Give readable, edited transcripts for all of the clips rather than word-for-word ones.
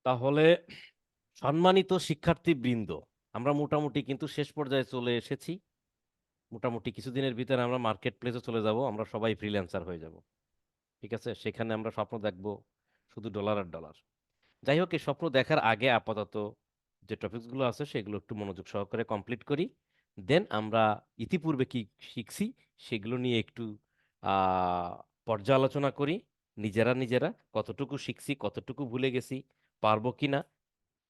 তাহলে সম্মানিত শিক্ষার্থীবৃন্দ, আমরা মোটামুটি কিন্তু শেষ পর্যায়ে চলে এসেছি। মোটামুটি কিছুদিনের ভিতরে আমরা মার্কেট প্লেসে চলে যাব, আমরা সবাই ফ্রিল্যান্সার হয়ে যাব। ঠিক আছে, সেখানে আমরা স্বপ্ন দেখব শুধু ডলার আর ডলার। যাই হোক, এই স্বপ্ন দেখার আগে আপাতত যে টপিকসগুলো আছে সেগুলো একটু মনোযোগ সহকারে কমপ্লিট করি। দেন আমরা ইতিপূর্বে কি শিখছি সেগুলো নিয়ে একটু আহ পর্যালোচনা করি। নিজেরা নিজেরা কতটুকু শিখছি, কতটুকু ভুলে গেছি, পারবো কিনা,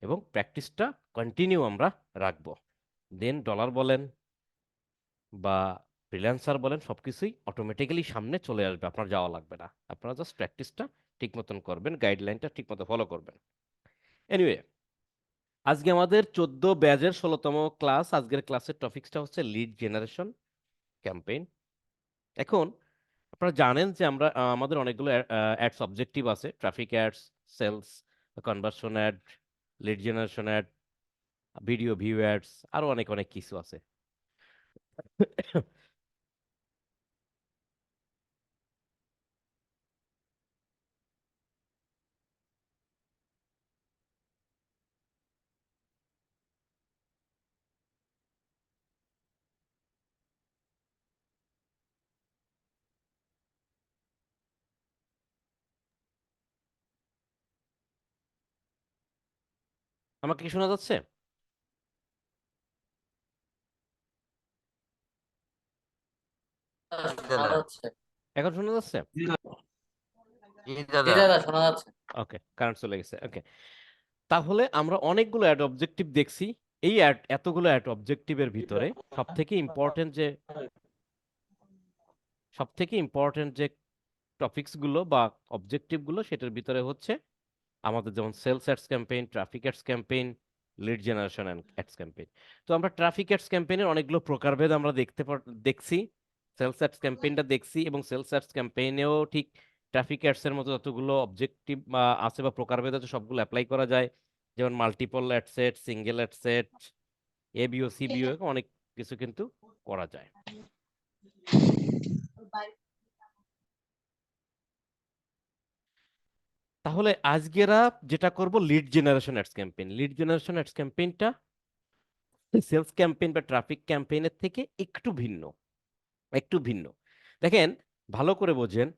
এবং প্র্যাকটিসটা কন্টিনিউ আমরা রাখবো। দেন ডলার বলেন বা ফ্রিল্যান্সার বলেন, সবকিছুই অটোমেটিক্যালি সামনে চলে আসবে, আপনার যাওয়া লাগবে না। আপনারা জাস্ট প্র্যাকটিসটা ঠিক মতন করবেন, গাইডলাইনটা ঠিক মতো ফলো করবেন। এনিওয়ে, আজকে আমাদের 14 ব্যাচের 16তম ক্লাস। আজকের ক্লাসের টপিকসটা হচ্ছে লিড জেনারেশন ক্যাম্পেইন। এখন আপনারা জানেন যে আমরা আমাদের অনেকগুলো অ্যাডস অবজেক্টিভ আছে: traffic ads, sales, conversion ad, lead generation ad, video view ads, আরো অনেক অনেক কিছু আছে। আমাকে কি শোনা যাচ্ছে? শোনা দাদা, যাচ্ছে। এখন শোনা যাচ্ছে? জি জি দাদা। দাদা, শোনা যাচ্ছে। ওকে, কারেন্ট চলে গেছে। ওকে, তাহলে আমরা অনেকগুলো অ্যাড অবজেক্টিভ দেখছি। এই অ্যাড, এতগুলো অ্যাড অবজেক্টিভের ভিতরে সব থেকে ইম্পর্টেন্ট যে টপিকস গুলো বা অবজেক্টিভ গুলো, সেটার ভিতরে হচ্ছে আমাদের যেমন sales ads campaign, traffic ads campaign, lead generation ads campaign. তো আমরা ট্রাফিক অ্যাডস ক্যাম্পেইনের অনেকগুলো প্রকারভেদ আমরা দেখছি। সেলস অ্যাডস ক্যাম্পেইনটা দেখছি, এবং সেলস অ্যাডস ক্যাম্পেইনেও ঠিক ট্রাফিক অ্যাডস এর মতো যতগুলো অবজেক্টিভ আছে বা প্রকারভেদ আছে সবগুলো অ্যাপ্লাই করা যায়। যেমন multiple ad set, single ad set, ABO CBO, অনেক কিছু কিন্তু করা যায়। তাহলে আজকেরা যেটা করব, lead generation ads campaign. Lead generation ads ক্যাম্পেইনটা সেলস ক্যাম্পেইন বা ট্রাফিক ক্যাম্পেইনের থেকে একটু ভিন্ন। দেখেন, ভালো করে বোঝেন,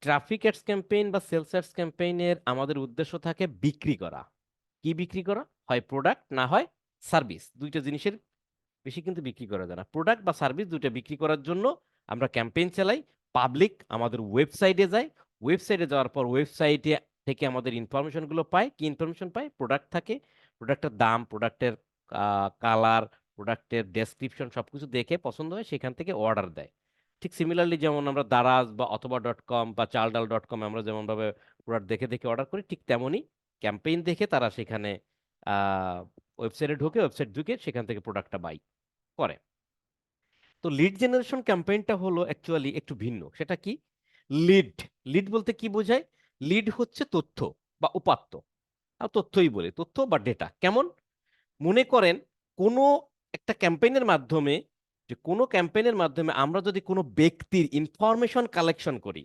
ট্রাফিক অ্যাডস ক্যাম্পেইন বা সেলস অ্যাডস ক্যাম্পেইনের আমাদের উদ্দেশ্য থাকে বিক্রি করা। কি বিক্রি করা? হয় প্রোডাক্ট, না হয় সার্ভিস। দুইটা জিনিসের বেশি কিন্তু বিক্রি করা যায় না। প্রোডাক্ট বা সার্ভিস দুইটা বিক্রি করার জন্য আমরা ক্যাম্পেইন চালাই। পাবলিক আমাদের ওয়েবসাইটে যায়, ওয়েবসাইটে যাওয়ার পর ওয়েবসাইটে থেকে আমাদের ইনফরমেশনগুলো পায়। কি ইনফরমেশন পায়? প্রোডাক্ট থাকে, প্রোডাক্টের দাম, প্রোডাক্টের কালার, প্রোডাক্টের ডেসক্রিপশন সবকিছু দেখে পছন্দ হয়, সেখান থেকে অর্ডার দেয়। ঠিক সিমিলারলি যেমন আমরা দারাজ বা অথবা .com বা চালডাল .com আমরা যেমনভাবে প্রোডাক্ট দেখে দেখে অর্ডার করি, ঠিক তেমনই ক্যাম্পেইন দেখে তারা সেখানে ওয়েবসাইটে ঢুকে, ওয়েবসাইট ঢুকে সেখান থেকে প্রোডাক্টটা বাই করে। তো লিড জেনারেশন ক্যাম্পেইনটা হলো অ্যাকচুয়ালি একটু ভিন্ন। সেটা কি? লিড, লিড বলতে কি বোঝায়? লিড হচ্ছে তথ্য বা উপাত্ত। আর তথ্যই বলে, তথ্য বা ডেটা। কেমন? মনে করেন কোনো একটা ক্যাম্পেইনের মাধ্যমে, কোনো ক্যাম্পেইনের মাধ্যমে আমরা যদি কোনো ব্যক্তির ইনফরমেশন কালেকশন করি,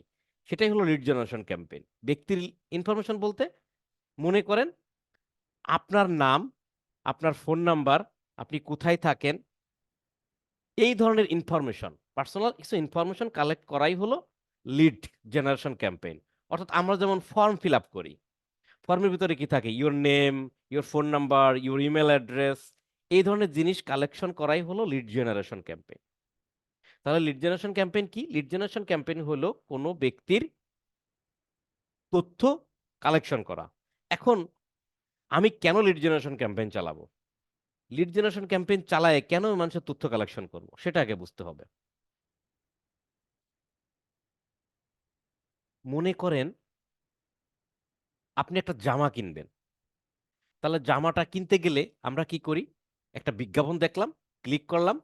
সেটাই হলো লিড জেনারেশন ক্যাম্পেইন। ব্যক্তির ইনফরমেশন বলতে মনে করেন আপনার নাম, আপনার ফোন নাম্বার, আপনি কোথায় থাকেন, এই ধরনের ইনফরমেশন, পার্সোনাল কিছু ইনফরমেশন কালেক্ট করাই হলো লিড জেনারেশন ক্যাম্পেইন। অর্থাৎ আমরা যেমন ফর্ম ফিল আপ করি, ফর্মের ভিতরে কি থাকে? Your name, your phone number, your email address, এই ধরনের জিনিস কালেকশন করাই হলো লিড জেনারেশন ক্যাম্পেইন। তাহলে লিড জেনারেশন ক্যাম্পেইন কি? লিড জেনারেশন ক্যাম্পেইন হলো কোনো ব্যক্তির তথ্য কালেকশন করা। এখন আমি কেন লিড জেনারেশন ক্যাম্পেইন চালাবো? লিড জেনারেশন ক্যাম্পেইন চালায় কেন মানুষের তথ্য কালেকশন করব, সেটা আগে বুঝতে হবে। মনে করেন আপনি একটা জামা কিনবেন। তাহলে জামাটা কিনতে গেলে আমরা কি করি? একটা বিজ্ঞাপন দেখলাম, ক্লিক করলাম,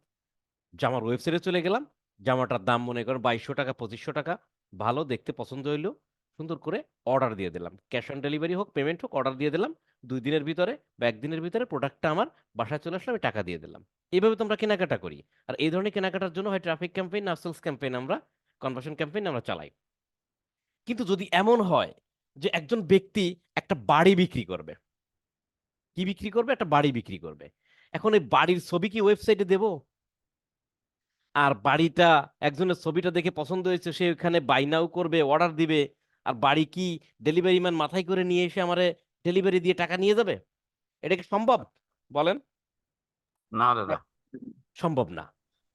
জামার ওয়েবসাইটে চলে গেলাম, জামাটার দাম মনে করেন 2200 টাকা, 2500 টাকা, ভালো দেখতে পছন্দ হইলো, সুন্দর করে অর্ডার দিয়ে দিলাম। ক্যাশ অন ডেলিভারি হোক, পেমেন্ট হোক, অর্ডার দিয়ে দিলাম। 2 দিনের ভিতরে বা 1 দিনের ভিতরে প্রোডাক্টটা আমার বাসায় চলে আসলে আমি টাকা দিয়ে দিলাম। এইভাবে তো আমরা কেনাকাটা করি। আর এই ধরনের কেনাকাটার জন্য হয় ট্রাফিক ক্যাম্পেইন না সেলস ক্যাম্পেইন, আমরা কনভার্সন ক্যাম্পেইন আমরা চালাই। কিন্তু যদি এমন হয় যে একজন ব্যক্তি একটা বাড়ি বিক্রি করবে, কি বিক্রি করবে? একটা বাড়ি বিক্রি করবে। এখন এই বাড়ির ছবি কি ওয়েবসাইটে দেব? আর বাড়িটা একজনের ছবিটা দেখে পছন্দ হয়েছে, সে ওখানে বাই নাও করবে, অর্ডার দিবে, আর বাড়ি কি ডেলিভারি ম্যান মাথায় করে নিয়ে এসে আমারে ডেলিভারি দিয়ে টাকা নিয়ে যাবে? এটা কি সম্ভব? বলেন। না দাদা। সম্ভব না।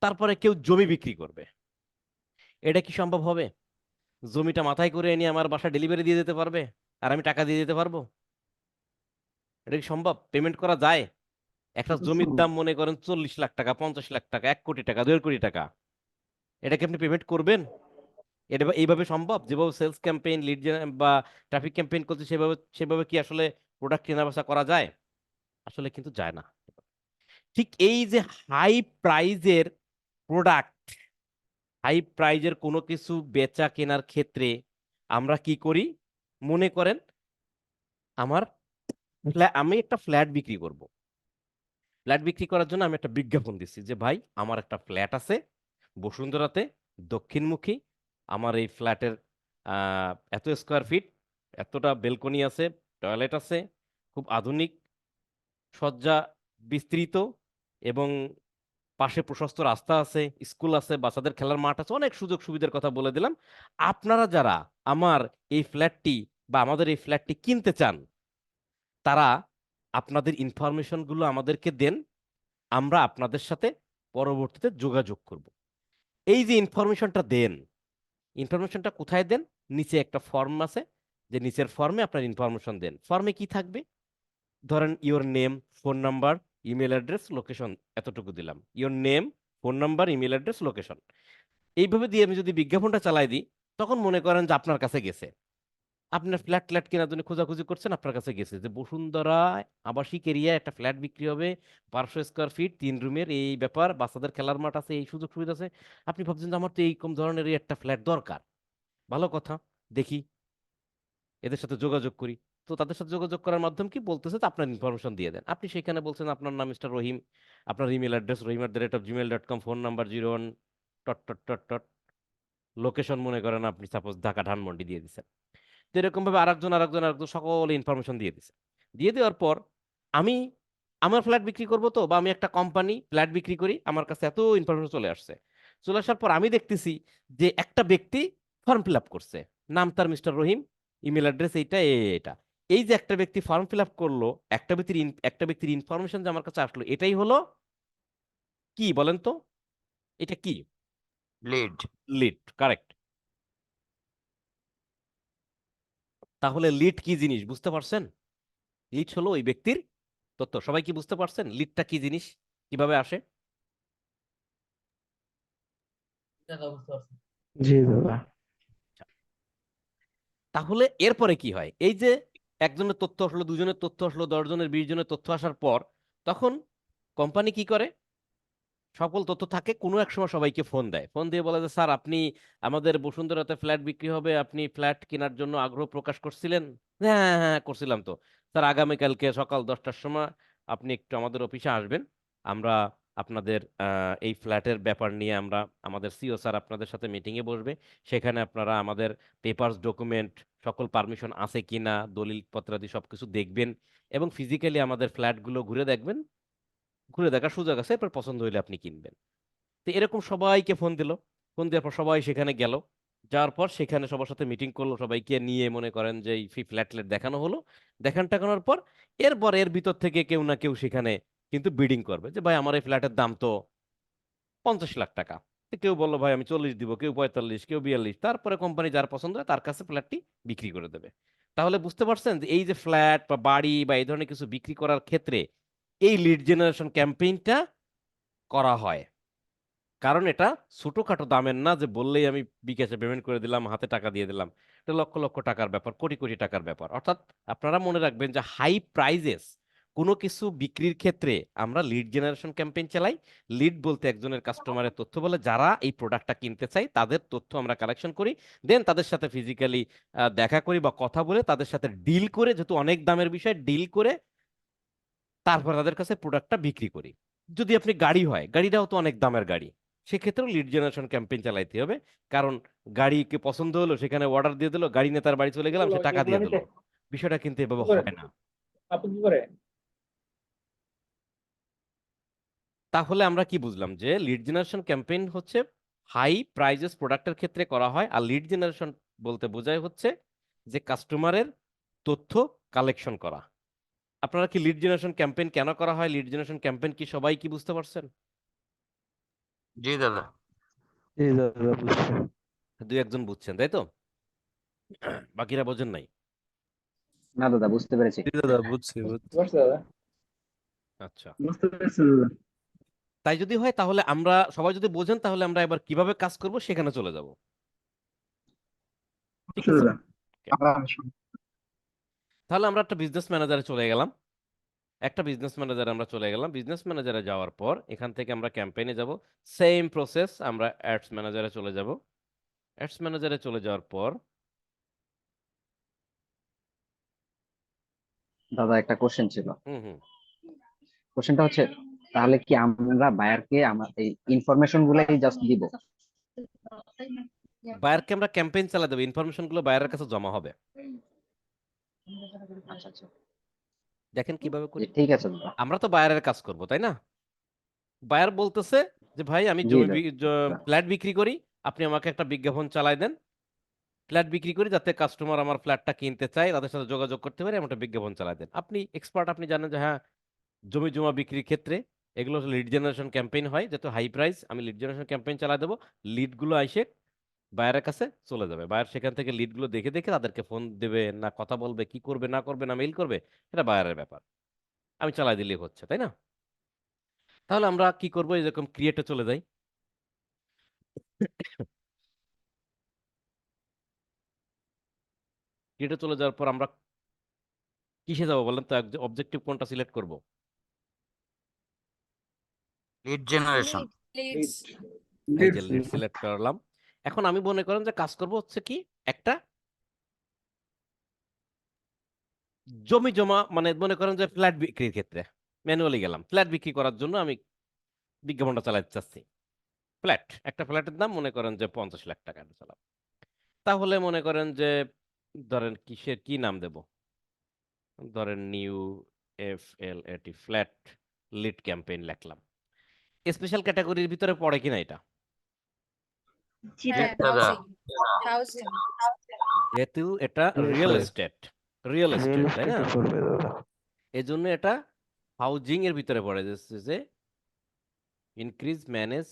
তারপরে কেউ জমি বিক্রি করবে, এটা কি সম্ভব হবে? জমিটা মাথায় করে এনে আমার বাসা ডেলিভারি দিয়ে দিতে পারবে, আর আমি টাকা দিয়ে দিতে পারবো? এটা কি সম্ভব? পেমেন্ট করা যায়? একটা জমির দাম মনে করেন 40 লাখ টাকা, 50 লাখ টাকা, 1 কোটি টাকা, 1.5 কোটি টাকা, এটা কি আপনি পেমেন্ট করবেন? এটা এইভাবে সম্ভব? যেভাবে সেলস ক্যাম্পেইন, লিড বা ট্রাফিক ক্যাম্পেইন করছে, সেভাবে সেভাবে কি আসলে প্রোডাক্ট কেনা বেচা করা যায়? আসলে কিন্তু যায় না। ঠিক এই যে হাই প্রাইজের প্রোডাক্ট, হাই প্রাইজের কোনো কিছু বেচা কেনার ক্ষেত্রে আমরা কি করি? মনে করেন আমার আমি একটা ফ্ল্যাট বিক্রি করব। ফ্ল্যাট বিক্রি করার জন্য আমি একটা বিজ্ঞাপন দিচ্ছি যে ভাই আমার একটা ফ্ল্যাট আছে বসুন্ধরাতে, দক্ষিণমুখী। আমার এই ফ্ল্যাটের এত স্কোয়ার ফিট, এতটা বেলকনি আছে, টয়লেট আছে, খুব আধুনিক সজ্জা, বিস্তৃত, এবং পাশে প্রশস্ত রাস্তা আছে, স্কুল আছে, বাচ্চাদের খেলার মাঠ আছে, অনেক সুযোগ সুবিধার কথা বলে দিলাম। আপনারা যারা আমার এই ফ্ল্যাটটি বা আমাদের এই ফ্ল্যাটটি কিনতে চান, তারা আপনাদের ইনফরমেশনগুলো আমাদেরকে দেন, আমরা আপনাদের সাথে পরবর্তীতে যোগাযোগ করব। এই যে ইনফরমেশনটা দেন, ইনফরমেশনটা কোথায় দেন? নিচে একটা ফর্ম আছে, যে নিচের ফর্মে আপনার ইনফরমেশন দেন। ফর্মে কি থাকবে? ধরেন your name, phone number, email address, location, এতটুকু দিলাম। Your name, phone number, email address, location. এইভাবে দিয়ে আমি যদি বিজ্ঞাপনটা চালাই দিই, তখন মনে করেন যে আপনার কাছে গেছে, আপনার ফ্ল্যাট ফ্ল্যাট কেনার জন্য খোঁজাখুঁজি করছেন, আপনার কাছে গেছে যে বসুন্ধরা আবাসিক এরিয়ায় একটা ফ্ল্যাট বিক্রি হবে, 500 স্কোয়ার ফিট, 3 রুমের, এই ব্যাপার, বাচ্চাদের খেলার মাঠ আছে, এই সুযোগ সুবিধা আছে। আপনি ভাবছেন যে আমার তো এইরকম ধরনের একটা ফ্ল্যাট দরকার। ভালো কথা, দেখি এদের সাথে যোগাযোগ করি। তো তাদের সাথে যোগাযোগ করার মাধ্যম কি বলতেছে, তো আপনার ইনফরমেশন দিয়ে দেন। আপনি সেখানে বলছেন আপনার নাম মিস্টার রহিম, আপনার email address rehim@gmail.com, phone number 01 টট টট টট টট, লোকেশন মনে করেন আপনি সাপোজ ঢাকা ধানমন্ডি দিয়ে দিচ্ছেন। তো এরকম ভাবে আরেকজন সকল ইনফরমেশন দিয়ে দিছে। দিয়ে দেওয়ার পর আমি আমার ফ্ল্যাট বিক্রি করব, তো বা আমি একটা কোম্পানি ফ্ল্যাট বিক্রি করি, আমার কাছে এত ইনফরমেশন চলে আসছে। চলে আসার পর আমি দেখতেছি যে একটা ব্যক্তি ফর্ম ফিল আপ করছে, নাম তার মিস্টার রহিম, ইমেল অ্যাড্রেস এইটা, এটা। এই যে একটা ব্যক্তি ফর্ম ফিল আপ করলো, একটা ব্যক্তির ইনফরমেশন যে আমার কাছে আসলো, এটাই হলো কি বলেন তো? এটা কি? লিড। Lead, correct. তাহলে লিড কি জিনিস বুঝতে পারছেন? লিড হলো ওই ব্যক্তির তথ্য। সবাই কি বুঝতে পারছেন লিডটা কি জিনিস, কিভাবে আসে? জি দাদা। তাহলে এরপরে কি হয়? এই যে একজনের তথ্য আসলো, দুজনের তথ্য আসলো, 10 জনের, 20 জনের তথ্য আসার পর তখন কোম্পানি কি করে? সকল তথ্য থাকে, কোনো এক সময় সবাইকে ফোন দেয়, ফোন দিয়ে বলে যে স্যার আপনি আমাদের বসুন্ধরাতে ফ্ল্যাট বিক্রি হবে, আপনি ফ্ল্যাট কেনার জন্য আগ্রহ প্রকাশ করছিলেন। হ্যাঁ হ্যাঁ হ্যাঁ, করছিলাম তো। স্যার আগামীকালকে সকাল 10টার সময় আপনি একটু আমাদের অফিসে আসবেন। আমরা আপনাদের এই ফ্ল্যাটের ব্যাপার নিয়ে আমরা, আমাদের সিও স্যার আপনাদের সাথে মিটিংয়ে বসবে। সেখানে আপনারা আমাদের পেপারস, ডকুমেন্ট, সকল পারমিশন আছে কিনা, দলিল পত্রাদি সবকিছু দেখবেন, এবং ফিজিক্যালি আমাদের ফ্ল্যাটগুলো ঘুরে দেখবেন। ঘুরে দেখার সুযোগ আছে, এরপর পছন্দ হইলে আপনি কিনবেন। তো এরকম সবাইকে ফোন দিল। ফোন দেওয়ার পর সবাই সেখানে গেল। যাওয়ার পর সেখানে সবার সাথে মিটিং করলো, সবাইকে নিয়ে মনে করেন যে এই ফ্ল্যাট ফ্ল্যাট দেখানো হলো। দেখানোর পর এরপর এর ভিতর থেকে কেউ না কেউ সেখানে কিন্তু বিডিং করবে যে ভাই আমার এই ফ্ল্যাটের দাম তো 50 লাখ টাকা। তো কেউ বললো ভাই আমি 40 দিব, কেউ 45, কেউ 42। তারপরে কোম্পানি যার পছন্দ হয় তার কাছে ফ্ল্যাটটি বিক্রি করে দেবে। তাহলে বুঝতে পারছেন যে এই যে ফ্ল্যাট বা বাড়ি বা এই ধরনের কিছু বিক্রি করার ক্ষেত্রে এই লিড জেনারেশন ক্যাম্পেইনটা করা হয়। কারণ এটা ছোটখাটো দামের না যে বললেই আমি বিকাশে পেমেন্ট করে দিলাম, হাতে টাকা দিয়ে দিলাম। এটা লক্ষ লক্ষ টাকার ব্যাপার, কোটি কোটি টাকার ব্যাপার। অর্থাৎ আপনারা মনে রাখবেন যে হাই প্রাইজেস কোনো কিছু বিক্রির ক্ষেত্রে আমরা লিড জেনারেশন ক্যাম্পেইন চালাই। লিড বলতে একজনের কাস্টমারের তথ্য বলে, যারা এই প্রোডাক্টটা কিনতে চায় তাদের তথ্য আমরা কালেকশন করি। দেন তাদের সাথে ফিজিক্যালি দেখা করি বা কথা বলে তাদের সাথে ডিল করে, যেহেতু অনেক দামের বিষয়, ডিল করে তারপর তাদের কাছে প্রোডাক্টটা বিক্রি করি। যদি আপনি গাড়ি হয়, গাড়িটাও তো অনেক দামের গাড়ি, সেক্ষেত্রেও লিড জেনারেশন ক্যাম্পেইন চালাইতে হবে। কারণ গাড়িকে পছন্দ হলো, সেখানে অর্ডার দিয়ে দিল, গাড়ি নেতার বাড়ি চলে গেলাম, সে টাকা দিয়ে দিল। বিষয়টা কিন্তু এভাবে হয় না। আপনি কি করে? তাহলে আমরা কি বুঝলাম যে লিড জেনারেশন ক্যাম্পেইন হচ্ছে হাই প্রাইজেস প্রোডাক্টের ক্ষেত্রে করা হয়, আর লিড জেনারেশন বলতে বোঝায় হচ্ছে যে কাস্টমারের তথ্য কালেকশন করা। আপনারা কি লিড জেনারেশন ক্যাম্পেইন কেন করা হয়, লিড জেনারেশন ক্যাম্পেইন কি সবাই কি বুঝতে পারছেন? জি দাদা। জি দাদা বুঝছি। দুই একজন বুঝছেন তাই তো, বাকিরা বোঝেন নাই? না দাদা বুঝতে পেরেছি। জি দাদা বুঝছি বুঝছি। আচ্ছা, বুঝতে পেরেছি দাদা। তাই যদি হয় তাহলে আমরা সবাই যদি বোঝেন তাহলে আমরা এবার কিভাবে কাজ করব সেখানে চলে যাব। ঠিক আছে, তাহলে আমরা একটা বিজনেস ম্যানেজারে চলে গেলাম। বিজনেস ম্যানেজারে যাওয়ার পর এখান থেকে আমরা ক্যাম্পেইনে যাব। সেম প্রসেস, আমরা অ্যাডস ম্যানেজারে চলে যাব। অ্যাডস ম্যানেজারে চলে যাওয়ার পর দাদা একটা কোশ্চেন ছিল। হুম হুম কোশ্চেনটা হচ্ছে, তাহলে কি আমরা বায়ারকে আমার এই ইনফরমেশন গুলাই জাস্ট দিব? বায়ারকে আমরা ক্যাম্পেইন চালা দেবো, ইনফরমেশন গুলো বায়ারের কাছে জমা হবে। আচ্ছা আচ্ছা, দেখেন কিভাবে জি করি। ঠিক আছে দাদা। আমরা তো বায়ারের কাজ করব তাই না? বায়ার বলতেছে যে ভাই আমি জি দাদা। ফ্ল্যাট বিক্রি করি, আপনি আমাকে একটা বিজ্ঞাপন চালাই দেন। ফ্ল্যাট বিক্রি করি যাতে কাস্টমার আমার ফ্ল্যাটটা কিনতে চায়, তাদের সাথে যোগাযোগ করতে পারে, এমন একটা বিজ্ঞাপন চালাই দেন। আপনি এক্সপার্ট, আপনি জানেন যে হ্যাঁ জমি জমা বিক্রির ক্ষেত্রে এগুলো লিড জেনারেশন ক্যাম্পেইন হয়, যেহেতু হাই প্রাইস আমি লিড জেনারেশন ক্যাম্পেইন চালাই দেবো। লিডগুলো আইসে বায়ারের কাছে চলে যাবে, বায়ার সেখান থেকে লিডগুলো দেখে দেখে তাদেরকে ফোন দেবে না কথা বলবে, কি করবে না করবে না মেইল করবে, এটা বায়ারের ব্যাপার, আমি চালাই দিলেই হচ্ছে তাই না? তাহলে আমরা কি করবো, এরকম ক্রিয়েটে চলে যাই। ক্রিয়েটে চলে যাওয়ার পর আমরা কিসে যাবো বলেন তো, অবজেক্টিভ কোনটা সিলেক্ট করব? Lead generation. এই যে লিড সিলেক্ট করলাম। এখন আমি মনে করেন যে কাজ করব হচ্ছে কি, একটা জমি জমা মানে মনে করেন যে ফ্ল্যাট বিক্রির ক্ষেত্রে ম্যানুয়ালি গেলাম, ফ্ল্যাট বিক্রি করার জন্য আমি বিজ্ঞাপনটা চালাতে চাচ্ছি। একটা ফ্ল্যাটের দাম মনে করেন যে 50 লাখ টাকা চালাম। তাহলে মনে করেন যে ধরেন কিসের কি নাম দেব, ধরেন new FLAT flat lead campaign লিখলাম। স্পেশাল ক্যাটাগরির ভিতরে পড়ে কিনা এটা? হ্যাঁ, দাদা। হাউজিং যেহেতু এটা Yes, real sir. Estate, real তাই না, এস্টেটে পড়বে দাদা। এই জন্য এটা হাউজিং এর ভিতরে পড়ে যাচ্ছে, যে ইনক্রিজ ম্যানেজ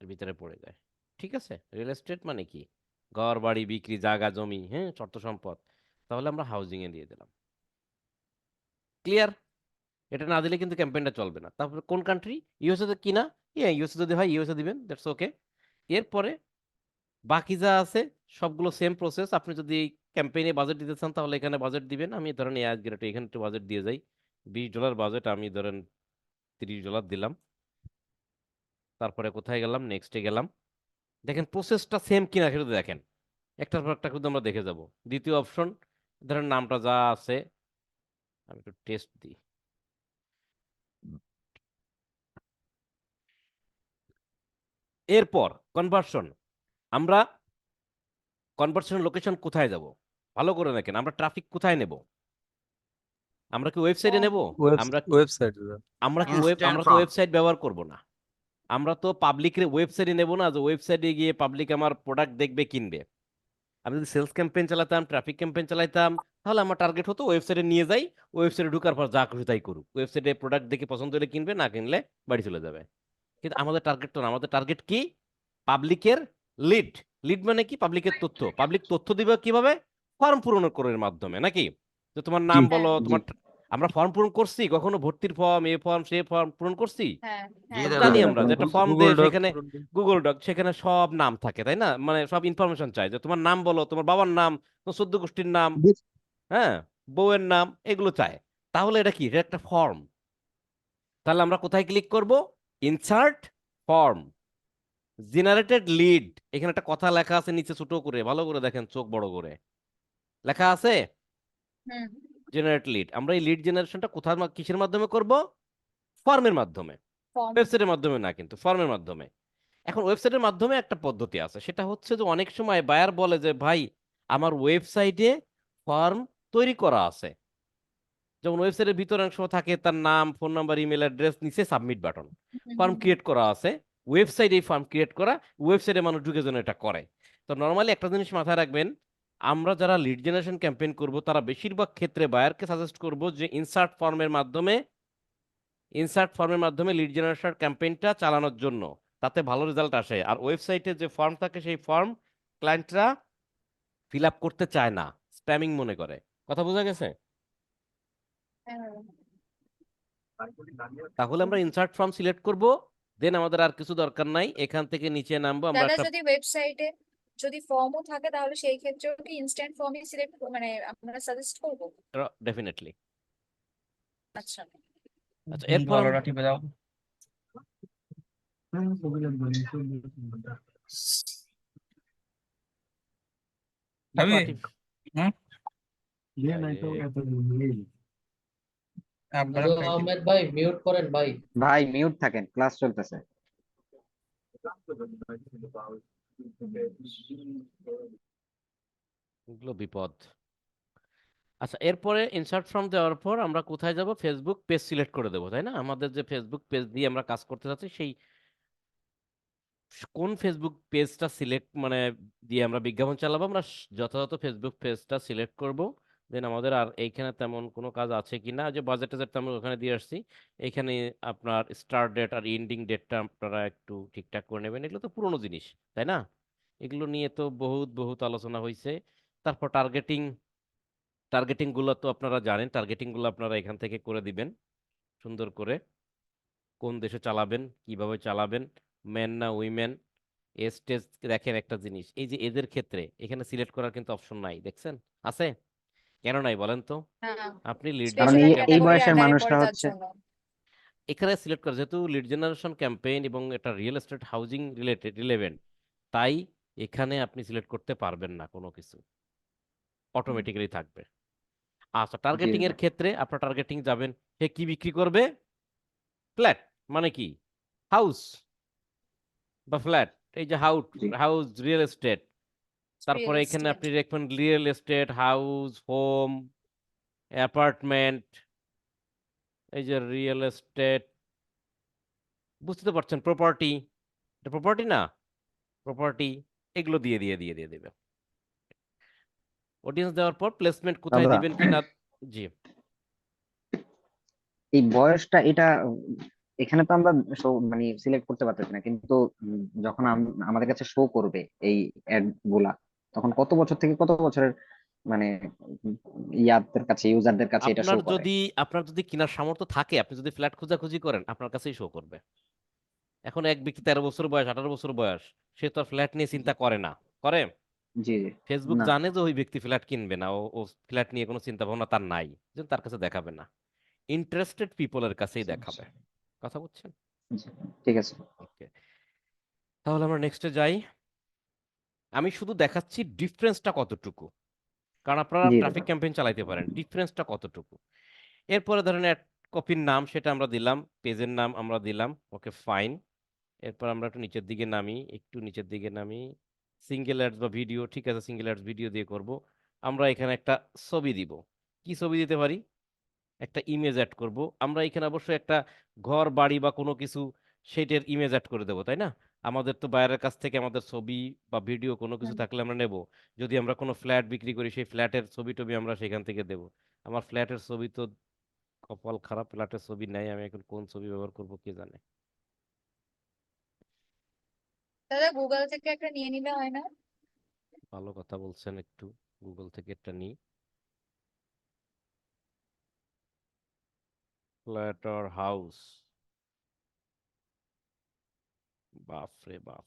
এর ভিতরে পড়ে যায়। ঠিক আছে, রিয়েল এস্টেট মানে কি, ঘর বাড়ি বিক্রি, জায়গা জমি, হ্যাঁ শর্ত সম্পদ। তাহলে আমরা হাউজিং এ দিয়ে দিলাম। ক্লিয়ার? এটা না দিলে কিন্তু ক্যাম্পেইনটা চলবে না। তারপরে কোন কান্ট্রি, ইউএসএ তে কিনা, ইউএসএ যদি হয় ইউএসএ দিবেন, দ্যাটস ওকে। এরপরে বাকি যা আছে সবগুলো সেম প্রসেস। আপনি যদি ক্যাম্পেইনে বাজেট দিতে চান তাহলে এখানে বাজেট দিবেন। আমি ধরেন আজকে এখানে একটু বাজেট দিয়ে যাই, $20 বাজেট, আমি ধরেন $30 দিলাম। তারপরে কোথায় গেলাম, নেক্সটে গেলাম। দেখেন প্রসেসটা সেম কিনা সেটা দেখেন, একটার পর একটা কিন্তু আমরা দেখে যাব। দ্বিতীয় অপশন, ধরেন নামটা যা আছে, আমি একটু টেস্ট দিই। এরপর কনভার্সন, আমরা কনভার্সন লোকেশন কোথায় যাব, ভালো করে দেখেন। আমরা ট্রাফিক কোথায় নেব, আমরা কি ওয়েবসাইটে নেব? আমরা ওয়েবসাইট দাদা। আমরা Instant তো form. ওয়েবসাইট ব্যবহার করব না। আমরা তো পাবলিকের ওয়েবসাইটে নেব না, যে ওয়েবসাইটে গিয়ে পাবলিক আমার প্রোডাক্ট দেখবে কিনবে। আমি যদি সেলস ক্যাম্পেইন চালাতাম, ট্রাফিক ক্যাম্পেইন চালাতাম, তাহলে আমার টার্গেট হতো ওয়েবসাইটে নিয়ে যাই, ওয়েবসাইটে ঢোকার পর যা খুশি তাই করুক, ওয়েবসাইটে প্রোডাক্ট দেখে পছন্দ হলে কিনবে, না কিনলে বাড়ি চলে যাবে। কিন্তু আমাদের টার্গেট তো না, আমাদের টার্গেট কি, পাবলিকের লিড। লিড মানে কি, পাবলিকের তথ্য। পাবলিক তথ্য দিবে কিভাবে, ফর্ম পূরণ করার মাধ্যমে, নাকি? যে তোমার নাম জি বলো, জি তোমার আমরা ফর্ম পূরণ করছি কখনো, ভর্তির ফর্ম, এ ফর্ম সে ফর্ম পূরণ করছি? হ্যাঁ জি হ্যাঁ দাদা। জানি দাদা, আমরা পূরণ যে একটা করছি। ফর্ম গুগল দেয়, ডক সেখানে গুগল ডক, সেখানে সব নাম থাকে তাই না, মানে সব ইনফরমেশন চাই, যে তোমার নাম বলো, তোমার বাবার নাম, তোমার 14 গোষ্ঠীর নাম, হ্যাঁ বউয়ের নাম, এগুলো চায়। তাহলে এটা কি, এটা একটা ফর্ম। তাহলে আমরা কোথায় ক্লিক করব, ইনসার্ট ফর্ম, জেনারেটেড লিড। এখানে একটা কথা লেখা আছে নিচে ছোট করে, ভালো করে দেখেন, চোখ বড় করে লেখা আছে হুম জেনারেট লিড। আমরা এই লিড জেনারেশনটা কোথায় কিসের মাধ্যমে করব, ফর্মের মাধ্যমে, ফর্ম ওয়েবসাইটের মাধ্যমে না, কিন্তু ফর্মের মাধ্যমে। এখন ওয়েবসাইটের মাধ্যমে একটা পদ্ধতি আছে, সেটা হচ্ছে যে অনেক সময় বায়ার বলে যে ভাই আমার ওয়েবসাইটে ফর্ম তৈরি করা আছে, যেমন ওয়েবসাইটের ভিতরে অনেক সময় থাকে তার নাম, ফোন নাম্বার, ইমেল অ্যাড্রেস, নিচে সাবমিট বাটন, ফর্ম ক্রিয়েট করা আছে, ওয়েবসাইটে এই ফর্ম ক্রিয়েট করা, ওয়েবসাইটে মানুষ ঢুকে যেন এটা করে। তো নর্মালি একটা জিনিস মাথায় রাখবেন, আমরা যারা লিড জেনারেশন ক্যাম্পেইন করব তারা বেশিরভাগ ক্ষেত্রে বায়ারকে সাজেস্ট করব যে ইনসার্ট ফর্মের মাধ্যমে লিড জেনারেশন ক্যাম্পেইনটা চালানোর জন্য, তাতে ভালো রেজাল্ট আসে। আর ওয়েবসাইটে যে ফর্ম থাকে সেই ফর্ম ক্লায়েন্টরা ফিল আপ করতে চায় না, স্প্যামিং মনে করে। কথা বোঝা গেছে? হ্যাঁ। তাহলে আমরা ইনসার্ট ফর্ম সিলেক্ট করব, দেন আমাদের আর কিছু দরকার নাই, এখান থেকে নিচে নামবো আমরা দাদা একটা। যদি ওয়েবসাইটে যদি ফর্মও থাকে তাহলে সেই ক্ষেত্রেও কি ইনস্ট্যান্ট ফর্মই সিলেক্ট মানে আমরা সাজেস্ট করবো? ডেফিনেটলি। আচ্ছা। আচ্ছা, এরপর আমি আহমেদ ভাই মিউট করেন ভাই। ভাই মিউট থাকেন, ক্লাস চলতেছে। এগুলো বিপদ। আচ্ছা, এরপরে ইনসার্ট ফর্ম দেওয়ার পর আমরা কোথায় যাব? ফেসবুক পেজ সিলেক্ট করে দেবো, তাই না? আমাদের যে ফেসবুক পেজ দিয়ে আমরা কাজ করতে যাচ্ছি সেই কোন ফেসবুক পেজটা সিলেক্ট মানে দিয়ে আমরা বিজ্ঞাপন চালাবো, আমরা যথাযথ ফেসবুক পেজটা সিলেক্ট করব। দেন আমাদের আর এইখানে তেমন কোনো কাজ আছে কিনা, যে বাজেট টাজেট আমরা ওখানে দিয়ে আসছি। এইখানে আপনার স্টার্ট ডেট আর এন্ডিং ডেটটা আপনারা একটু ঠিকঠাক করে নেবেন, এগুলো তো পুরোনো জিনিস, তাই না? এগুলো নিয়ে তো বহুত বহুত আলোচনা হয়েছে। তারপর টার্গেটিং গুলো তো আপনারা জানেন, টার্গেটিং গুলো আপনারা এখান থেকে করে দিবেন সুন্দর করে। কোন দেশে চালাবেন, কিভাবে চালাবেন, মেন না উইমেন, এজ টেজ। দেখেন একটা জিনিস, এই যে এদের ক্ষেত্রে এখানে সিলেক্ট করার কিন্তু অপশন নাই, দেখছেন? আছে? কেন নাই বলেন তো? হ্যাঁ, আপনি লিড কারণ স্পেশাল এই জেনারেশন এই ক্যাটাগরি বয়সের আন্ডারে মানুষরা পড়ে যার হচ্ছে, জন্য। এখানে সিলেক্ট করা, যেহেতু লিড জেনারেশন ক্যাম্পেইন এবং এটা রিয়েল এস্টেট হাউজিং রিলেভেন্ট, তাই এখানে আপনি সিলেক্ট করতে পারবেন না কোনো কিছু, অটোমেটিক্যালি থাকবে। আচ্ছা, জি টার্গেটিং এর ক্ষেত্রে আপনার টার্গেটিং যাবেন, সে কি বিক্রি করবে? ফ্ল্যাট মানে কি? হাউস বা ফ্ল্যাট, এই যে জি হাউস রিয়েল এস্টেট। রিয়েল তারপরে এখানে এস্টেট। আপনি দেখবেন real estate, house, home, apartment, এই যে রিয়েল এস্টেট, বুঝতে তো পারছেন, প্রপার্টি, এটা প্রপার্টি না? প্রপার্টি, এগুলো দিয়ে দেবে। অডিয়েন্স দেওয়ার পর প্লেসমেন্ট কোথায় দাদা, দিবেন কি না। জি। এই বয়সটা এটা এখানে তো আমরা মানে সিলেক্ট করতে পারতেছি না, কিন্তু যখন আমাদের কাছে শো করবে এই অ্যাড গুলা, তখন কত বছর থেকে কত বছরের মানে ইয়াদের কাছে, ইউজারদের কাছে এটা শো আপনার করে? যদি আপনার যদি কেনার সামর্থ্য থাকে, আপনি যদি ফ্ল্যাট খোঁজাখুঁজি করেন, আপনার কাছেই শো করবে। এখন এক ব্যক্তি 13 বছর বয়স, 18 বছর বয়স, সে তো আর ফ্ল্যাট নিয়ে চিন্তা করে না, করে? জি জি। ফেসবুক না। জানে যে ওই ব্যক্তি ফ্ল্যাট কিনবে না, ও ও ফ্ল্যাট নিয়ে কোনো চিন্তা ভাবনা তার নাই, যে তার কাছে দেখাবে না, ইন্টারেস্টেড পিপলের কাছেই দেখাবে। কথা বুঝছেন? জি, ঠিক আছে। ওকে, তাহলে আমরা নেক্সটে যাই। আমি শুধু দেখাচ্ছি ডিফারেন্সটা কতটুকু, কারণ আপনারা জি দাদা। ট্রাফিক ক্যাম্পেইন চালাইতে পারেন, ডিফারেন্সটা কতটুকু। এরপরে ধরেন এক কপির নাম সেটা আমরা দিলাম, পেজের নাম আমরা দিলাম, ওকে ফাইন। এরপর আমরা একটু নিচের দিকে নামি, একটু নিচের দিকে নামি, সিঙ্গেল অ্যাডস বা ভিডিও, ঠিক আছে, সিঙ্গেল অ্যাডস ভিডিও দিয়ে করব। আমরা এখানে একটা ছবি দিব। কি ছবি দিতে পারি? একটা ইমেজ অ্যাড করব। আমরা এখানে অবশ্যই একটা ঘর বাড়ি বা কোনো কিছু সেটার ইমেজ অ্যাড করে দেবো, তাই না? আমাদের তো বাইরের কাছ থেকে আমাদের ছবি বা ভিডিও কোনো কিছু হুম। থাকলে আমরা নেব। যদি আমরা কোনো ফ্ল্যাট বিক্রি করি, সেই ফ্ল্যাটের ছবি টবি আমরা সেখান থেকে দেব। আমার ফ্ল্যাটের ছবি তো, কপাল খারাপ, ফ্ল্যাটের ছবি নাই, আমি এখন কোন ছবি ব্যবহার করব কে জানে। দাদা গুগল থেকে একটা নিয়ে নিলে হয় না? ভালো কথা বলছেন, একটু গুগল থেকে একটা নিই। ফ্ল্যাট অর হাউস, বাপ রে বাপ,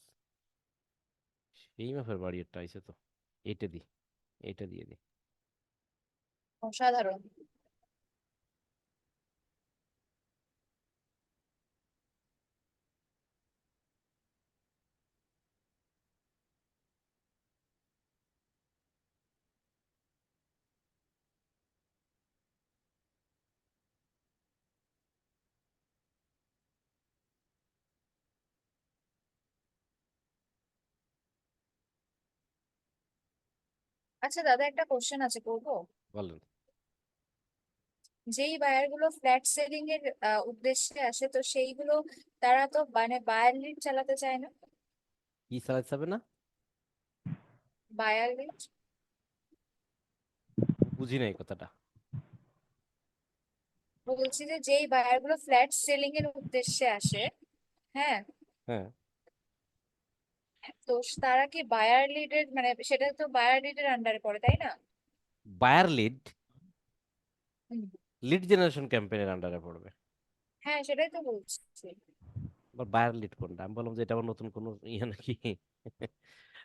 এই মাপের বাড়ি একটা আইছে তো, এইটা দি, এইটা দিয়ে দি। অসাধারণ। আচ্ছা দাদা একটা কোশ্চেন আছে, করবো? বলেন। যেই বায়ার গুলো ফ্ল্যাট সেলিং এর উদ্দেশ্যে আসে, তো সেইগুলো তারা তো মানে বায়ার লিড চালাতে চায় না। কি চালাতে হবে না? বায়ার লিড বুঝি নাই কথাটা। বলছি যে যেই বায়ার গুলো ফ্ল্যাট সেলিং এর উদ্দেশ্যে আসে, হ্যাঁ, হ্যাঁ, তো তারা কি বায়ার লিডের মানে সেটা তো বায়ার লিডের আন্ডারে পড়ে, তাই না? বায়ার লিড হুম। লিড জেনারেশন ক্যাম্পেইনের আন্ডারে পড়বে। হ্যাঁ, সেটাই তো বলছি। আবার বায়ার লিড কোনটা? আমি বললাম যে এটা আবার নতুন কোনো ইয়ে নাকি।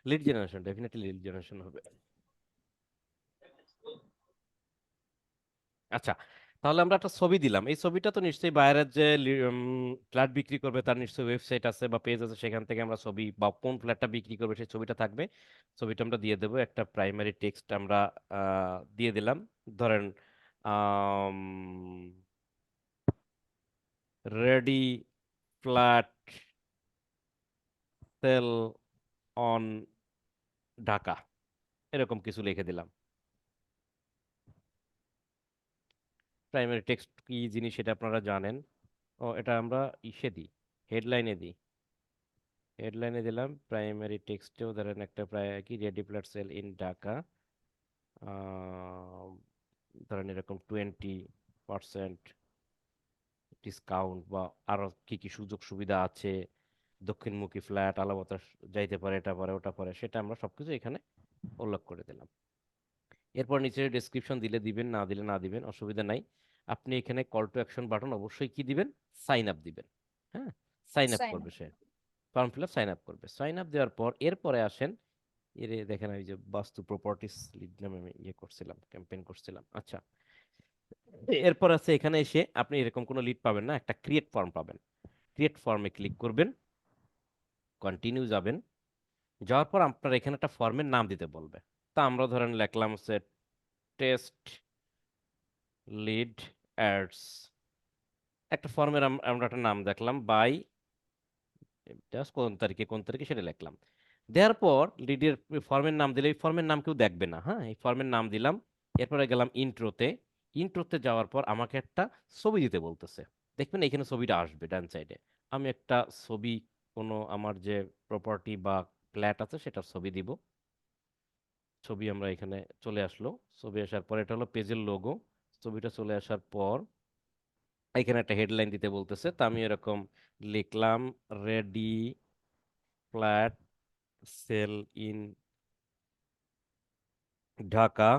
Lead generation, definitely lead generation হবে। আচ্ছা, তাহলে আমরা একটা ছবি দিলাম। এই ছবিটা তো নিশ্চয়ই বাইরের যে ফ্ল্যাট বিক্রি করবে তার নিশ্চয়ই ওয়েবসাইট আছে বা পেজ আছে, সেখান থেকে আমরা ছবি বা কোন ফ্ল্যাটটা বিক্রি করবে সেই ছবিটা থাকবে। ছবিটা আমরা দিয়ে দেবো, একটা প্রাইমারি টেক্সট আমরা দিয়ে দিলাম। ধরেন ready flat sell on Dhaka, এরকম কিছু লিখে দিলাম। প্রাইমারি টেক্সট কি জিনিস সেটা আপনারা জানেন। ও, এটা আমরা ইসে দিই, হেডলাইনে দিই। হেডলাইনে দিলাম, প্রাইমারি টেক্সটেও ধরেন একটা প্রায় কি ready flat sell in Dhaka, ধরেন এরকম 20% ডিসকাউন্ট বা আরো কি কি সুযোগ সুবিধা আছে, দক্ষিণমুখী ফ্ল্যাট, আলো বাতাস যাইতে পারে, এটা পারে ওটা পারে, সেটা আমরা সবকিছু এখানে উল্লেখ করে দিলাম। এরপর নিচে ডেসক্রিপশন দিলে দিবেন, না দিলে না দিবেন, অসুবিধা নাই। আপনি এখানে কল টু অ্যাকশন বাটন অবশ্যই কি দিবেন, সাইন আপ দিবেন। হ্যাঁ, সাইন আপ সাইন। করবে সে, form fill up sign up করবে। সাইন আপ দেওয়ার পর এরপরে আসেন, এর দেখেন ওই যে বাস্তু প্রপার্টিস লিড নামে আমি ইয়ে করছিলাম, ক্যাম্পেইন করছিলাম। আচ্ছা, এরপর আছে এখানে এসে আপনি এরকম কোনো লিড পাবেন না, একটা ক্রিয়েট ফর্ম পাবেন। ক্রিয়েট ফর্মে ক্লিক করবেন, কন্টিনিউ যাবেন। যাওয়ার পর আপনার এখানে একটা ফর্মের নাম দিতে বলবে। তা আমরা ধরেন লিখলাম হচ্ছে টেস্ট লিড অ্যাডস, একটা ফর্মের আমরা একটা নাম দেখলাম বাই জাস্ট কোন তারিখে কোন তারিখে সেটা লিখলাম। দেওয়ার পর লিডের ফর্মের নাম দিলে এই ফর্মের নাম কেউ দেখবে না। হ্যাঁ, এই ফর্মের নাম দিলাম। এরপরে গেলাম ইন্ট্রোতে। ইন্ট্রোতে যাওয়ার পর আমাকে একটা ছবি দিতে বলতেছে। দেখবেন এখানে ছবিটা আসবে ডান সাইডে। আমি একটা ছবি, কোনো আমার যে প্রপার্টি বা ফ্ল্যাট আছে সেটার ছবি দিব। ছবি আমরা এখানে চলে আসলো। ছবি আসার পর এটা হলো পেজের লোগো। ছবিটা চলে আসার পর এখানে একটা হেডলাইন দিতে বলতেছে, তা আমি এরকম লিখলাম ready flat sell in Dhaka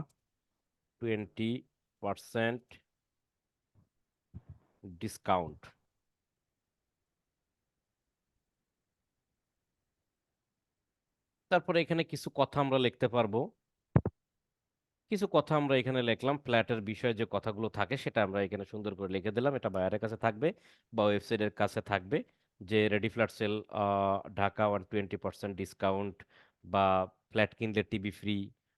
20% discount. তারপরে এখানে কিছু কথা আমরা লিখতে পারবো। কিছু কথা আমরা এখানে লিখলাম, ফ্ল্যাটের বিষয়ে যে কথাগুলো থাকে সেটা আমরা এখানে সুন্দর করে লিখে দিলাম। এটা বায়ারের কাছে থাকবে বা ওয়েবসাইটের কাছে থাকবে, যে ready flat sell Dhaka 120% discount, বা ফ্ল্যাট কিনলে টিভি ফ্রি,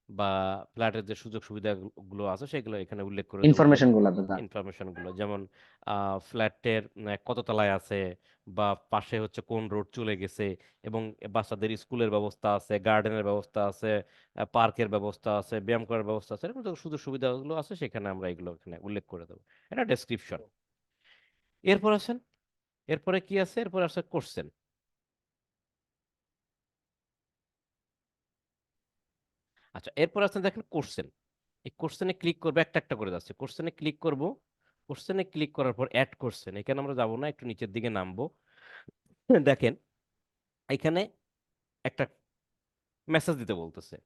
বা ফ্ল্যাটের যে সুযোগ সুবিধাগুলো আছে সেগুলো এখানে উল্লেখ করে দেবো। ইনফরমেশন গুলা দাদা। ইনফরমেশন গুলো যেমন ফ্ল্যাটের কত তলায় আছে, বা পাশে হচ্ছে কোন রোড চলে গেছে, এবং বাচ্চাদের স্কুলের ব্যবস্থা আছে, গার্ডেনের ব্যবস্থা আছে, পার্কের ব্যবস্থা আছে, ব্যায়াম করার ব্যবস্থা আছে, এরকম যত সুযোগ সুবিধাগুলো আছে সেখানে আমরা এগুলো এখানে উল্লেখ করে দেবো। এটা ডেসক্রিপশন। এরপর আছেন, এরপরে কি আছে, এরপরে আছে কোশ্চেন। আচ্ছা, এরপর আছেন দেখেন কোশ্চেন। এই কোশ্চেনে ক্লিক করবে, একটা একটা করে যাচ্ছে। কোশ্চেনে ক্লিক করব, কোশ্চেনে ক্লিক করার পর অ্যাড কোশ্চেন, এখানে আমরা যাবো না, একটু নিচের দিকে নামবো। দেখেন এখানে একটা মেসেজ দিতে বলতেছে।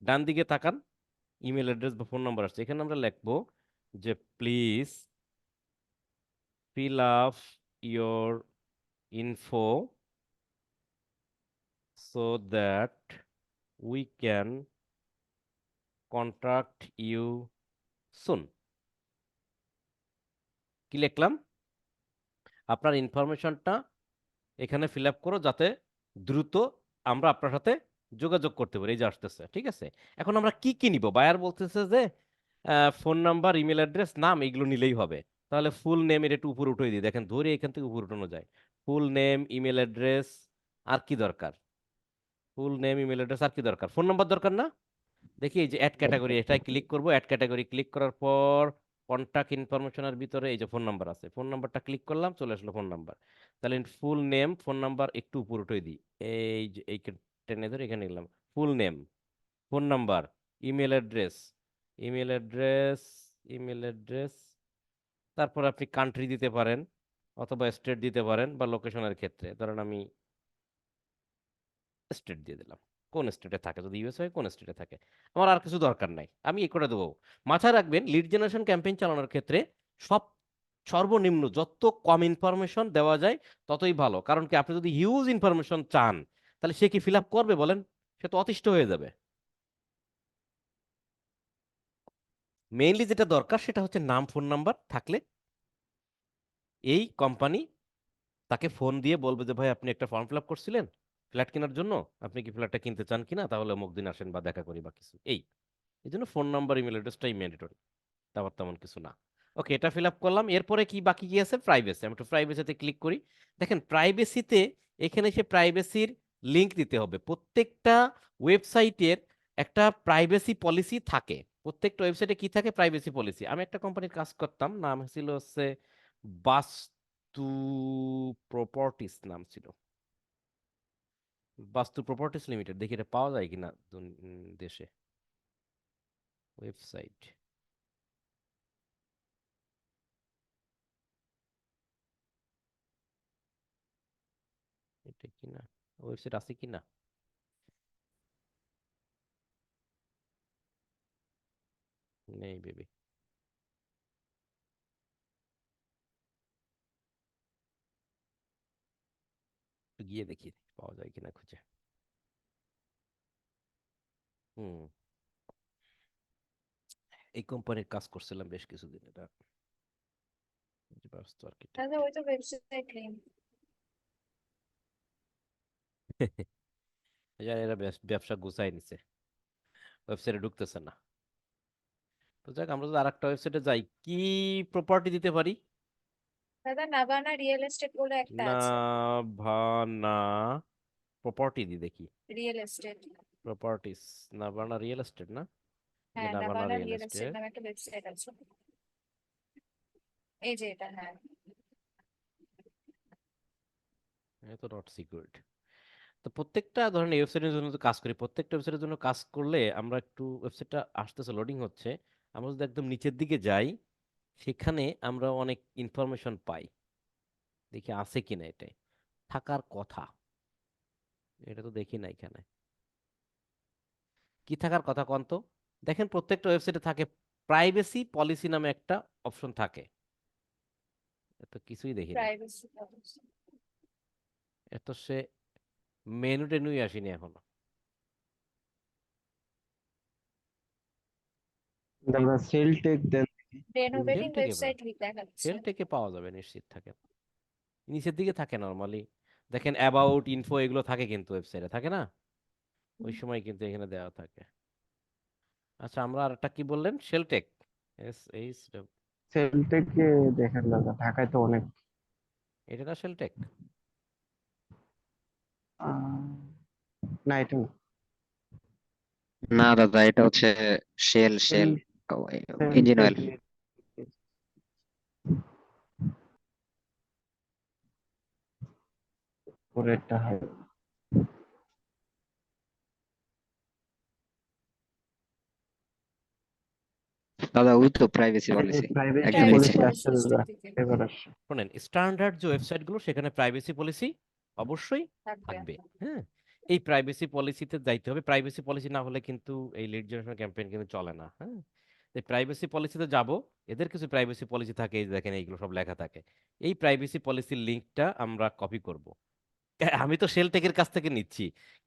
ডান দিকে তাকান, ইমেল অ্যাড্রেস বা ফোন নাম্বার আসছে। এখানে আমরা লিখবো যে please fill up your info so that we can contact you soon. কি লিখলাম, আপনার ইনফরমেশনটা এখানে ফিল আপ করো যাতে দ্রুত আমরা আপনার সাথে যোগাযোগ করতে পারি। এই যে আসতেছে, ঠিক আছে। এখন আমরা কি কি নিব? বায়ার বলতেছে যে ফোন নাম্বার, ইমেল অ্যাড্রেস, নাম, এগুলো নিলেই হবে। তাহলে ফুল নেম এটা একটু উপরে উঠিয়ে দিই, দেখেন ধরে এখান থেকে উপরে উঠানো যায়। ফুল নেম, ইমেল অ্যাড্রেস, আর কি দরকার? ফুল নেম, ইমেল অ্যাড্রেস, আর কি দরকার? ফোন নাম্বার দরকার না? দেখি এই যে অ্যাড ক্যাটাগরি, এটাই ক্লিক করব। অ্যাড ক্যাটাগরি ক্লিক করার পর কন্টাক্ট ইনফরমেশনের ভিতরে এই যে ফোন নাম্বার আছে, ফোন নাম্বারটা ক্লিক করলাম, চলে আসলো ফোন নাম্বার। তাহলে ফুল নেম, ফোন নাম্বার একটু উপর উঠে দিই, এই যে এই টেনে ধরে এখানে নিলাম, full name, phone number, email address, email address, email address, তারপর আপনি কান্ট্রি দিতে পারেন অথবা স্টেট দিতে পারেন, বা লোকেশনের ক্ষেত্রে ধরেন আমি স্টেট দিয়ে দিলাম, কোন স্টেটে থাকে, যদি ইউএস হয় কোন স্টেটে থাকে। আমার আর কিছু দরকার নাই, আমি এই করে দেবো। মাথায় রাখবেন লিড জেনারেশন ক্যাম্পেইন চালানোর ক্ষেত্রে সব সর্বনিম্ন যত কম ইনফরমেশন দেওয়া যায় ততই ভালো। কারণ কি, আপনি যদি হিউজ ইনফরমেশন চান তাহলে সে কি ফিল আপ করবে বলেন? সে তো অতিষ্ঠ হয়ে যাবে। মেইনলি যেটা দরকার সেটা হচ্ছে নাম, ফোন নাম্বার থাকলে এই কোম্পানি তাকে ফোন দিয়ে বলবে যে ভাই আপনি একটা ফর্ম ফিল আপ করছিলেন ফ্ল্যাট কেনার জন্য, আপনি কি ফ্ল্যাটটা কিনতে চান কিনা, তাহলে অমুক দিন আসেন বা দেখা করি বা কিছু এই জন্য ফোন নাম্বার ইমেল অ্যাড্রেসটাই ম্যান্ডেটরি, তারপর তেমন কিছু না। ওকে, এটা ফিল আপ করলাম। এরপরে কি বাকি কি আছে? প্রাইভেসি। আমি একটু প্রাইভেসিতে ক্লিক করি। দেখেন প্রাইভেসিতে এখানে সে প্রাইভেসির লিংক দিতে হবে। প্রত্যেকটা ওয়েবসাইটের একটা প্রাইভেসি পলিসি থাকে। প্রত্যেকটা ওয়েবসাইটে কি থাকে? Privacy policy. আমি একটা কোম্পানির কাজ করতাম, নাম ছিল হচ্ছে বাস্তু প্রপার্টিস নাম ছিল, বাস্তু প্রপার্টিস লিমিটেড। দেখি এটা পাওয়া যায় কিনা দেশে ওয়েবসাইট। এটা কিনা ওয়েবসাইট আছে কিনা, নেই বেবি। গিয়ে দেখি পাওয়া যায় কিনা খুঁজে। হুম, এই কোম্পানির কাজ করছিলাম বেশ কিছুদিন। এটা বাস্তু আর্কিটেক্ট। তাহলে ওই তো ওয়েবসাইট নেই। এরা ব্যবসা গুছাই নিছে, ওয়েবসাইটে ঢুকতেছে না। তো যাক, আমরা যদি আরেকটা ওয়েবসাইটে যাই, কি প্রপার্টি দিতে পারি? দাদা নাভানা রিয়েল এস্টেট বলে একটা আছে। নাভানা প্রপার্টি দি দেখি, real estate, properties, Navana real estate না? এই যে হ্যাঁ Navana Navana real real estate estate, নামে একটা ওয়েবসাইট আছে। এই যে এটা, হ্যাঁ। এটা তো নট সিকিউরড। তো প্রত্যেকটা ধরেন এই ওয়েবসাইটের জন্য তো কাজ করি, প্রত্যেকটা ওয়েবসাইটের জন্য কাজ করলে আমরা একটু, ওয়েবসাইটটা আসতেছে, লোডিং হচ্ছে, আমরা যদি একদম নিচের দিকে যাই সেখানে আমরা অনেক ইনফরমেশন পাই। দেখি আছে কিনা, এটাই থাকার কথা, এটা তো দেখি না এখানে। কি থাকার কথা কোন তো? দেখেন প্রত্যেকটা ওয়েবসাইটে থাকে প্রাইভেসি পলিসি নামে একটা অপশন থাকে, এত কিছুই দেখি না। Privacy policy. এত সে মেনু টেনুই আসেনি এখনো। দাদা সেল টেক দেন। রেনোভেটিং সেল থেকে ওয়েবসাইট দেখাচ্ছে। সেল থেকে পাওয়া যাবে নিশ্চিত, থাকে নিচের দিকে থাকে নরমালি। দেখেন অ্যাবাউট ইনফো এগুলো থাকে কিন্তু ওয়েবসাইটে থাকে না, ওই সময় কিন্তু এখানে দেওয়া থাকে। আচ্ছা, আমরা আর একটা কি বললেন? শেলটেক, এস সেল টেকে দেখেন দাদা, ঢাকায় তো অনেক। এটা না শেলটেক? আহ, না এটা না। না দাদা, এটা হচ্ছে শেল শেল সেল ইঞ্জিন টেক অয়েল। পরেরটা হয়। দাদা ওই তো প্রাইভেসি পলিসি প্রাইভেসি একদম নিচে। প্রাইভেসি পলিসি আসছে পলিসি দাদা, দিকে এবার আসছে। শোনেন, স্ট্যান্ডার্ড যে ওয়েবসাইটগুলো সেখানে প্রাইভেসি পলিসি অবশ্যই থাকবে। থাকবে। হ্যাঁ, এই প্রাইভেসি পলিসিতে যাইতে হবে। প্রাইভেসি পলিসি না হলে কিন্তু এই লিড জেনারেশন ক্যাম্পেইন কিন্তু চলে না। হ্যাঁ, এই প্রাইভেসি পলিসিতে যাব, এদের কিছু প্রাইভেসি পলিসি থাকে, এই যে দেখেন এইগুলো সব লেখা থাকে। এই প্রাইভেসি পলিসির লিঙ্কটা আমরা কপি করব। আমি তো শেলটেকের কাছ থেকে নিচ্ছি,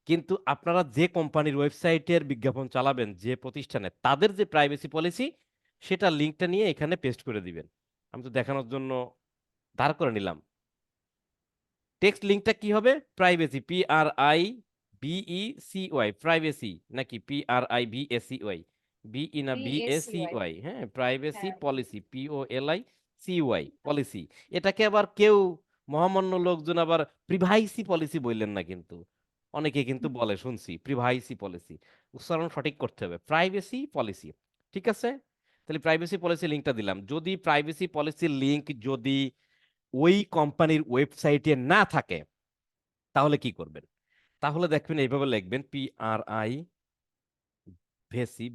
কিন্তু আপনারা যে কোম্পানির ওয়েবসাইটের বিজ্ঞাপন চালাবেন, যে প্রতিষ্ঠানে, তাদের যে প্রাইভেসি পলিসি সেটা লিঙ্কটা নিয়ে এখানে পেস্ট করে দিবেন। আমি তো দেখানোর জন্য ধার করে নিলাম। টেক্সট লিঙ্কটা কি হবে? প্রাইভেসি, PRIBECY, প্রাইভেসি, নাকি PRIVACY, BE না BACY, BACY? হ্যাঁ, প্রাইভেসি হ্যাঁ। Policy, POLICY policy. এটাকে আবার কেউ মহামান্য লোকজন আবার প্রিভাইসি পলিসি বললেন না কিন্তু, অনেকে কিন্তু বলে, শুনছি প্রিভাইসি পলিসি। উচ্চারণ সঠিক করতে হবে, প্রাইভেসি পলিসি। ঠিক আছে, তাহলে প্রাইভেসি পলিসি লিঙ্কটা দিলাম। যদি প্রাইভেসি পলিসির লিঙ্ক যদি ওই কোম্পানির ওয়েবসাইটে না থাকে তাহলে কি করবেন? তাহলে দেখবেন এইভাবে লিখবেন PRI ভেসি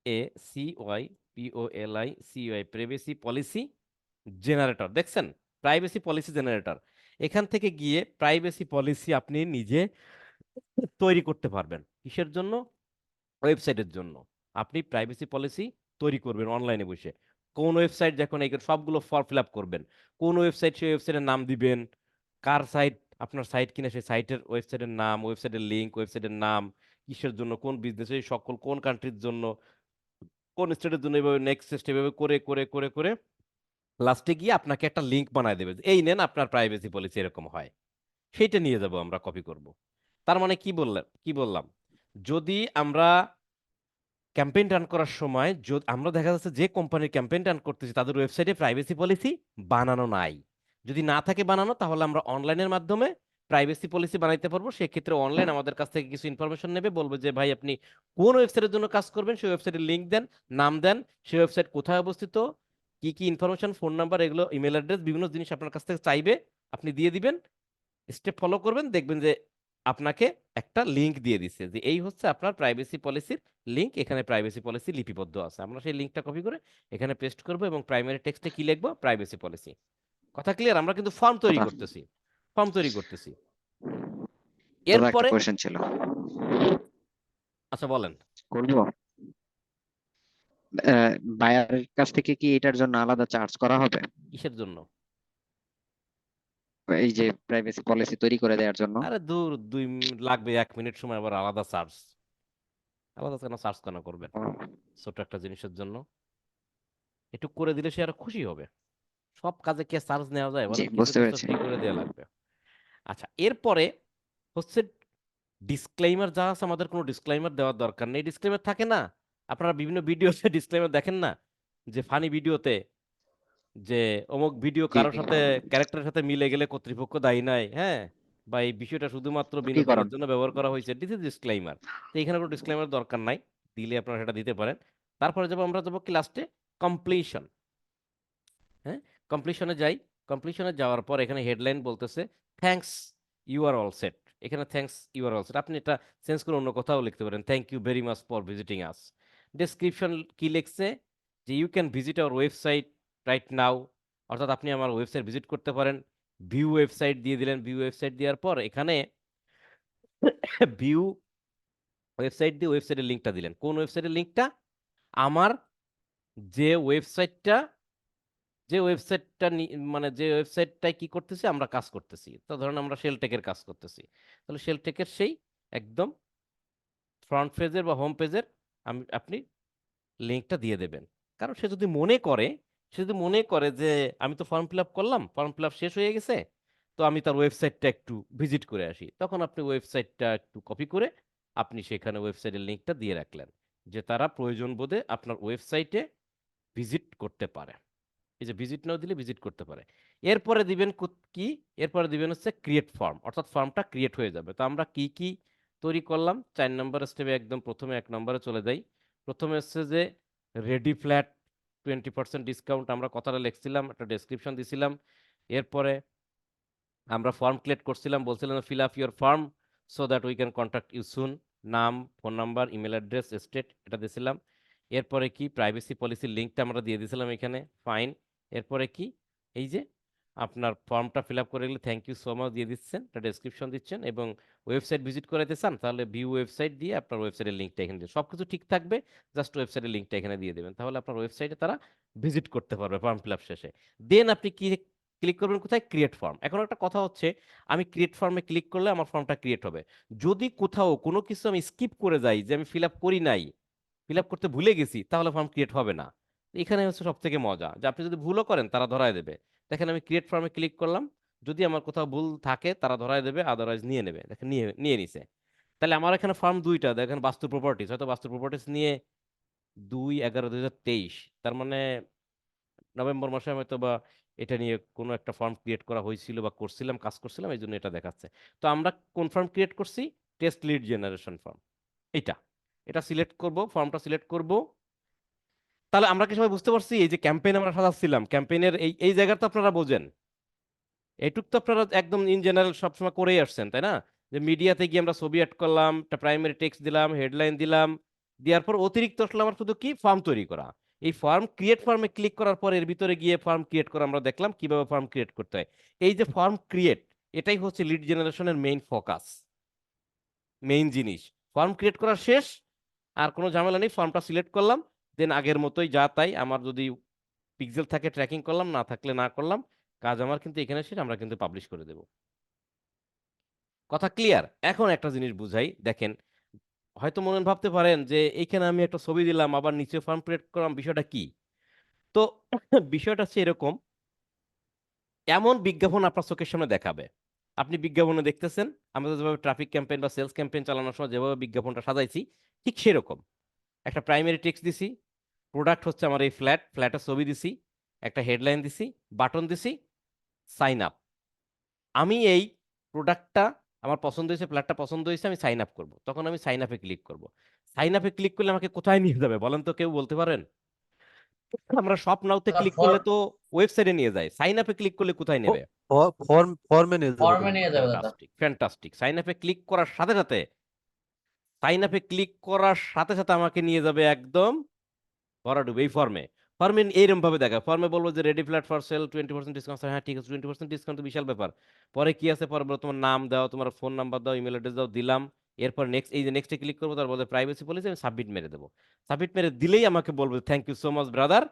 PACYPOLICY privacy policy generator. দেখছেন প্রাইভেসি পলিসি জেনারেটর। এখান থেকে গিয়ে প্রাইভেসি পলিসি আপনি নিজে তৈরি করতে পারবেন। কিসের জন্য? ওয়েবসাইটের জন্য। আপনি প্রাইভেসি পলিসি তৈরি করবেন অনলাইনে বসে। কোন ওয়েবসাইট, যখন এই সবগুলো ফর্ম ফিল আপ করবেন, কোন ওয়েবসাইট, সেই ওয়েবসাইটের নাম দিবেন, কার সাইট, আপনার সাইট কিনা সেই সাইটের ওয়েবসাইটের নাম, ওয়েবসাইটের লিঙ্ক, ওয়েবসাইটের নাম, কিসের জন্য, কোন বিজনেস, এই সকল কোন কান্ট্রির জন্য, কোন স্টেটের জন্য, এভাবে নেক্সট স্টেপ, এভাবে করে করে করে করে লাস্টে গিয়ে আপনাকে একটা লিঙ্ক বানায় দেবে যে এই নেন আপনার প্রাইভেসি পলিসি, এরকম হয়। সেইটা নিয়ে যাব আমরা, কপি করব। তার মানে কি বললাম, যদি আমরা ক্যাম্পেইন রান করার সময় আমরা দেখা যাচ্ছে যে কোম্পানির ক্যাম্পেইন রান করতেছি তাদের ওয়েবসাইটে প্রাইভেসি পলিসি বানানো নাই, যদি না থাকে বানানো, তাহলে আমরা অনলাইনের মাধ্যমে প্রাইভেসি পলিসি বানাইতে পারবো। সেক্ষেত্রে অনলাইন আমাদের কাছ থেকে কিছু ইনফরমেশন নেবে, বলবে যে ভাই আপনি কোন ওয়েবসাইটের জন্য কাজ করবেন, সেই ওয়েবসাইটের লিঙ্ক দেন, নাম দেন, সেই ওয়েবসাইট কোথায় অবস্থিত, কি কি ইনফরমেশন, ফোন নাম্বার, এগুলো, ইমেল অ্যাড্রেস, বিভিন্ন জিনিস আপনার কাছ থেকে চাইবে, আপনি দিয়ে দিবেন, স্টেপ ফলো করবেন, দেখবেন যে আপনাকে একটা লিংক দিয়ে দিচ্ছে যে এই হচ্ছে আপনার প্রাইভেসি পলিসির লিংক, এখানে প্রাইভেসি পলিসি লিপিবদ্ধ আছে। আমরা সেই লিংকটা কপি করে এখানে পেস্ট করব এবং প্রাইমারি টেক্সটে কি লিখবো? Privacy policy. কথা ক্লিয়ার? আমরা কিন্তু ফর্ম তৈরি করতেছি, ফর্ম তৈরি করতেছি। দাদা একটা এরপরে কোয়েশ্চেন ছিল, আচ্ছা বলেন। করবো? বায়ারের কাছ থেকে কি এটার জন্য আলাদা চার্জ করা হবে কিসের জন্য? এই যে প্রাইভেসি পলিসি তৈরি করে দেওয়ার জন্য? আরে দূর, লাগবে 1 মিনিট সময়, আবার আলাদা চার্জ? আলাদা কেন চার্জ কেন করবেন? ও, ছোট একটা জিনিসের জন্য একটু করে দিলে সে আরো খুশি হবে। সব কাজে কে চার্জ নেওয়া যায় জি বলেন? কিছু বুঝতে কিছু পেরেছি। ফ্রি করে দেওয়া লাগবে। আচ্ছা, এরপরে হচ্ছে ডিসক্লেইমার যা আছে, আমাদের কোনো ডিসক্লেইমার দেওয়ার দরকার নেই। ডিসক্লেইমার থাকে না, আপনারা বিভিন্ন ভিডিওতে ডিসক্লেইমার দেখেন না, যে ফানি ভিডিওতে, যে অমুক ভিডিও জি কারোর জি, সাথে ক্যারেক্টারের সাথে মিলে গেলে কর্তৃপক্ষ দায়ী নাই, হ্যাঁ, বা এই বিষয়টা শুধুমাত্র ত্রুটিকরণ। বিনোদনের জন্য ব্যবহার করা হয়েছে, দিস ইজ ডিসক্লেইমার। তো এখানে কোনো ডিসক্লেইমার দরকার নাই, দিলে আপনারা সেটা দিতে পারেন। তারপরে আমরা যাবো কি লাস্টে? কমপ্লিশন। হ্যাঁ, কমপ্লিশনে যাই। কমপ্লিশনে যাওয়ার পর এখানে হেডলাইন বলতেছে thanks you are all set. এখানে thanks you are all set, আপনি এটা চেঞ্জ করে অন্য কোথাও লিখতে পারেন, thank you very much for visiting us. Description কি লিখছে? যে you can visit our website right now, অর্থাৎ আপনি আমার ওয়েবসাইট ভিজিট করতে পারেন। ভিউ ওয়েবসাইট দিয়ে দিলেন। ভিউ ওয়েবসাইট দেওয়ার পর এখানে ভিউ ওয়েবসাইট দিয়ে ওয়েবসাইটের লিঙ্কটা দিলেন। কোন ওয়েবসাইটের লিঙ্কটা? আমার যে ওয়েবসাইটটা, মানে যে ওয়েবসাইটটায় কি করতেছি আমরা, কাজ করতেছি। তো ধরেন আমরা শেলটেকের কাজ করতেছি, তাহলে শেলটেকের সেই একদম ফ্রন্ট পেজের বা হোম পেজের আপনি লিঙ্কটা দিয়ে দেবেন। কারণ সে যদি মনে করে যে আমি তো ফর্ম ফিল আপ করলাম, ফর্ম ফিল আপ শেষ হয়ে গেছে, তো আমি তার ওয়েবসাইটটা একটু ভিজিট করে আসি, তখন আপনি ওয়েবসাইটটা একটু কপি করে আপনি সেখানে ওয়েবসাইটের লিঙ্কটা দিয়ে রাখলেন, যে তারা প্রয়োজন বোধে আপনার ওয়েবসাইটে ভিজিট করতে পারে। এই যে ভিজিট নাও দিলে ভিজিট করতে পারে। এরপরে দিবেন কি? এরপরে দিবেন হচ্ছে ক্রিয়েট ফর্ম, অর্থাৎ ফর্মটা ক্রিয়েট হয়ে যাবে। তো আমরা কি কি তৈরি করলাম? 4 নম্বর স্টেপে একদম প্রথমে 1 নম্বরে চলে যাই। প্রথমে হচ্ছে যে রেডি ফ্ল্যাট 20% ডিসকাউন্ট, আমরা কথাটা লিখছিলাম, একটা ডেসক্রিপশন দিছিলাম। এরপরে আমরা ফর্ম ক্রিয়েট করছিলাম, বলছিলাম fill up your form so that we can contact you soon. নাম, phone number, email address, state, এটা দিয়েছিলাম। এরপরে কি? প্রাইভেসি পলিসির লিঙ্কটা আমরা দিয়ে দিয়েছিলাম এখানে, ফাইন। এরপরে কি? এই যে আপনার ফর্মটা ফিল আপ করে গেলে থ্যাংক ইউ সো মাচ দিয়ে দিচ্ছেন, একটা ডেসক্রিপশন দিচ্ছেন, এবং ওয়েবসাইট ভিজিট করাইতে চান তাহলে ভিউ ওয়েবসাইট দিয়ে আপনার ওয়েবসাইটের লিঙ্কটা এখানে দিয়ে, সবকিছু ঠিক থাকবে, জাস্ট ওয়েবসাইটের লিঙ্কটা এখানে দিয়ে দেবেন, তাহলে আপনার ওয়েবসাইটে তারা ভিজিট করতে পারবে ফর্ম ফিল আপ শেষে। দেন আপনি কি ক্লিক করবেন? কোথায়? Create form. এখন একটা কথা হচ্ছে, আমি ক্রিয়েট ফর্মে ক্লিক করলে আমার ফর্মটা ক্রিয়েট হবে। যদি কোথাও কোনো কিছু আমি স্কিপ করে যাই, যে আমি ফিল আপ করি নাই, ফিল আপ করতে ভুলে গেছি, তাহলে ফর্ম ক্রিয়েট হবে না। এখানে হচ্ছে সব থেকে মজা, যে আপনি যদি ভুলও করেন তারা ধরায় দেবে। দেখেন আমি ক্রিয়েট ফর্মে ক্লিক করলাম, যদি আমার কোথাও ভুল থাকে তারা ধরায় দেবে, আদারওয়াইজ নিয়ে নেবে। দেখেন নিয়ে নিয়ে নিছে। তাহলে আমার এখানে ফর্ম দুইটা, দেখেন বাস্তু প্রপার্টিজ, হয়তো বাস্তু প্রপার্টিজ নিয়ে 2/11/2023, তার মানে নভেম্বর মাসে হয়তো বা এটা নিয়ে কোনো একটা ফর্ম ক্রিয়েট করা হয়েছিল বা করছিলাম, কাজ করছিলাম, এই জন্য এটা দেখাচ্ছে। তো আমরা কোন ফর্ম ক্রিয়েট করছি? টেস্ট লিড জেনারেশন ফর্ম, এটা সিলেক্ট করব, ফর্মটা সিলেক্ট করব। তাহলে আমরা কি সবাই বুঝতে পারছি এই যে ক্যাম্পেইন আমরা সাজাচ্ছিলাম, ক্যাম্পেইনের এই এই জায়গাটা আপনারা বোঝেন, এইটুক তো আপনারা একদম ইন জেনারেল সবসময় করেই আসছেন, তাই না? যে মিডিয়াতে গিয়ে আমরা ছবি অ্যাড করলাম, একটা প্রাইমারি টেক্সট দিলাম, হেডলাইন দিলাম, দেওয়ার পর অতিরিক্ত আসলে আমার শুধু কি ফর্ম তৈরি করা। এই ফর্ম ক্রিয়েট ফর্মে ক্লিক করার পর এর ভিতরে গিয়ে ফর্ম ক্রিয়েট করা আমরা দেখলাম কিভাবে ফর্ম ক্রিয়েট করতে হয়। এই যে ফর্ম ক্রিয়েট, এটাই হচ্ছে লিড জেনারেশনের মেইন ফোকাস, মেইন জিনিস। ফর্ম ক্রিয়েট করা শেষ, আর কোনো ঝামেলা নেই, ফর্মটা সিলেক্ট করলাম, দেন আগের মতোই যা তাই, আমার যদি পিক্সেল থাকে ট্র্যাকিং করলাম, না থাকলে না করলাম, কাজ আমার কিন্তু এখানে শেষ, আমরা কিন্তু পাবলিশ করে দেব। কথা ক্লিয়ার? এখন একটা জিনিস বুঝাই, দেখেন, হয়তো মনে ভাবতে পারেন যে এইখানে আমি একটা ছবি দিলাম আবার নিচে ফর্ম ক্রিয়েট করলাম, বিষয়টা কি? তো বিষয়টা হচ্ছে এরকম, এমন বিজ্ঞাপন আপনার চোখের সামনে দেখাবে, আপনি বিজ্ঞাপনে দেখতেছেন আমরা যেভাবে ট্রাফিক ক্যাম্পেইন বা সেলস ক্যাম্পেইন চালানোর সময় যেভাবে বিজ্ঞাপনটা সাজাইছি, ঠিক সেরকম একটা প্রাইমারি টেক্সট দিছি, প্রোডাক্ট হচ্ছে আমার এই ফ্ল্যাটের ছবি দিছি, একটা হেডলাইন দিছি, বাটন দিছি, সাইন আপ। আমি এই প্রোডাক্টটা আমার পছন্দ হয়েছে, ফ্ল্যাটটা পছন্দ হয়েছে, আমি সাইন আপ করবো, তখন আমি সাইন আপে ক্লিক করব। সাইন আপে ক্লিক করলে আমাকে কোথায় নিয়ে যাবে বলেন তো, কেউ বলতে পারেন? আমরা শপ নাওতে ক্লিক করলে তো ওয়েবসাইটে নিয়ে যায়, সাইন আপে ক্লিক করলে কোথায় নেবে? ফর্মে নিয়ে যাবে ফর্মে নিয়ে যাবে দাদা। Fantastic, fantastic. সাইন আপে ক্লিক করার সাথে সাথে, সাইন আপে ক্লিক করার সাথে সাথে আমাকে নিয়ে যাবে একদম ভরাডুব এই ফর্মে। ফর্মে এইরকম ভাবে দেখা, ফর্মে বলবো যে ready flat for sale 20% discount, হ্যাঁ ঠিক আছে 20% ডিসকাউন্ট তো বিশাল ব্যাপার। পরে কি আছে, পরে বলো তোমার নাম দাও, তোমার ফোন নাম্বার দাও, ইমেল অ্যাড্রেস দাও, দিলাম। এরপর নেক্সট, এই যে নেক্সটে ক্লিক করবো, তার বলতে প্রাইভেসি পলিসি, আমি সাবমিট মেরে দেবো। সাবমিট মেরে দিলেই আমাকে বলবো thank you so much brother,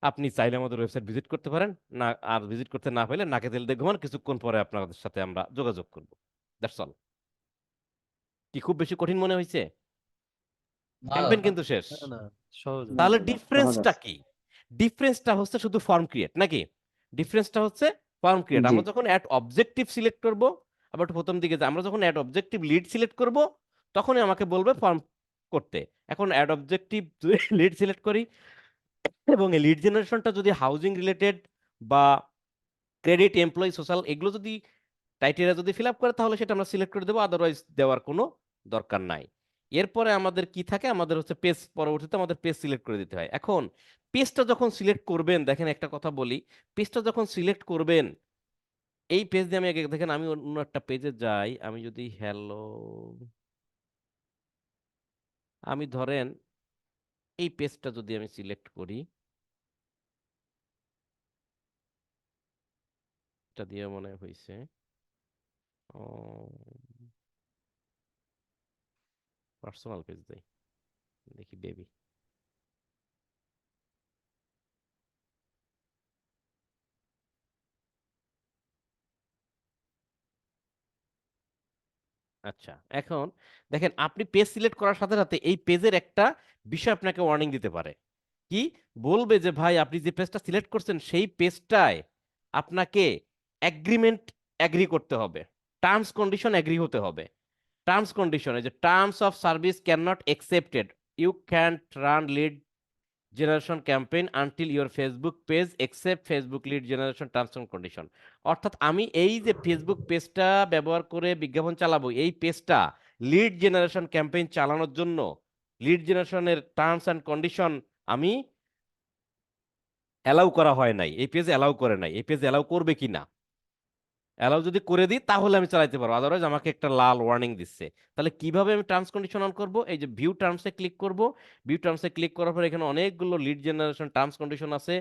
আপনি চাইলে আমাদের ওয়েবসাইট ভিজিট করতে পারেন, না আর ভিজিট করতে না পারলে নাকে তেল দিয়ে ঘুমান, কিছুক্ষণ পরে আপনাদের সাথে আমরা যোগাযোগ করবো। That's all. কি খুব বেশি কঠিন মনে হয়েছে? না ক্যাম্পেইন দাদা। কিন্তু শেষ। না না, সহজ। তাহলে সহজ ডিফারেন্সটা আছে। কি? ডিফারেন্সটা হচ্ছে শুধু ফর্ম ক্রিয়েট নাকি? ডিফারেন্সটা হচ্ছে ফর্ম ক্রিয়েট। জি আমরা যখন অ্যাড অবজেক্টিভ সিলেক্ট করব, আবার একটু প্রথম দিকে আমরা যখন অ্যাড অবজেক্টিভ লিড সিলেক্ট করব, তখনই আমাকে বলবে ফর্ম করতে। এখন অ্যাড অবজেক্টিভ লিড সিলেক্ট করি, এবং এই লিড জেনারেশনটা যদি হাউজিং রিলেটেড বা ক্রেডিট, এমপ্লয়ি, সোশ্যাল, এগুলো যদি ক্রাইটেরিয়া যদি ফিল আপ করে, তাহলে সেটা আমরা সিলেক্ট করে দেবো, আদারওয়াইজ দেওয়ার কোনো দরকার নাই। এরপরে আমাদের কি থাকে, আমাদের হচ্ছে পেজ, পরবর্তীতে আমাদের পেজ সিলেক্ট করে দিতে হয়। এখন পেজটা যখন সিলেক্ট করবেন, দেখেন একটা কথা বলি, পেজটা যখন সিলেক্ট করবেন, এই পেজ দিয়ে আমি আগে দেখেন, আমি অন্য একটা পেজে যাই, আমি যদি আমি ধরেন এই পেজটা যদি আমি সিলেক্ট করি, এটা দিয়ে মনে হয়েছে পার্সোনাল পেজ দেই, দেখি বেবি। আচ্ছা, এখন দেখেন, আপনি পেজ সিলেক্ট করার সাথে সাথে এই পেজের একটা বিষয় আপনাকে ওয়ার্নিং দিতে পারে। কি বলবে? যে ভাই আপনি যে পেজটা সিলেক্ট করছেন সেই পেজটায় আপনাকে এগ্রিমেন্ট এগ্রি করতে হবে, টার্মস কন্ডিশন এগ্রি হতে হবে। টার্মস কন্ডিশনে যে terms of service can not accepted, you can run lead generation campaign until your Facebook page accept Facebook lead generation terms and condition. অর্থাৎ আমি এই যে ফেসবুক পেজটা ব্যবহার করে বিজ্ঞাপন চালাবো, এই পেজটা লিড জেনারেশন ক্যাম্পেইন চালানোর জন্য লিড জেনারেশনের টার্মস এন্ড কন্ডিশন আমি অ্যালাউ করা হয় নাই, এই পেজ অ্যালাউ করে নাই, এই পেজ অ্যালাউ করবে কি না, অ্যালাউ যদি করে দিই তাহলে আমি চালাতে পারবো, আদারওয়াইজ আমাকে একটা লাল ওয়ার্নিং দিচ্ছে। তাহলে কিভাবে আমি টার্মস কন্ডিশন অন করব? এই যে ভিউ টার্মসে ক্লিক করব, ভিউ টার্মসে ক্লিক করার পর এখানে অনেকগুলো লিড জেনারেশন টার্মস কন্ডিশন আছে,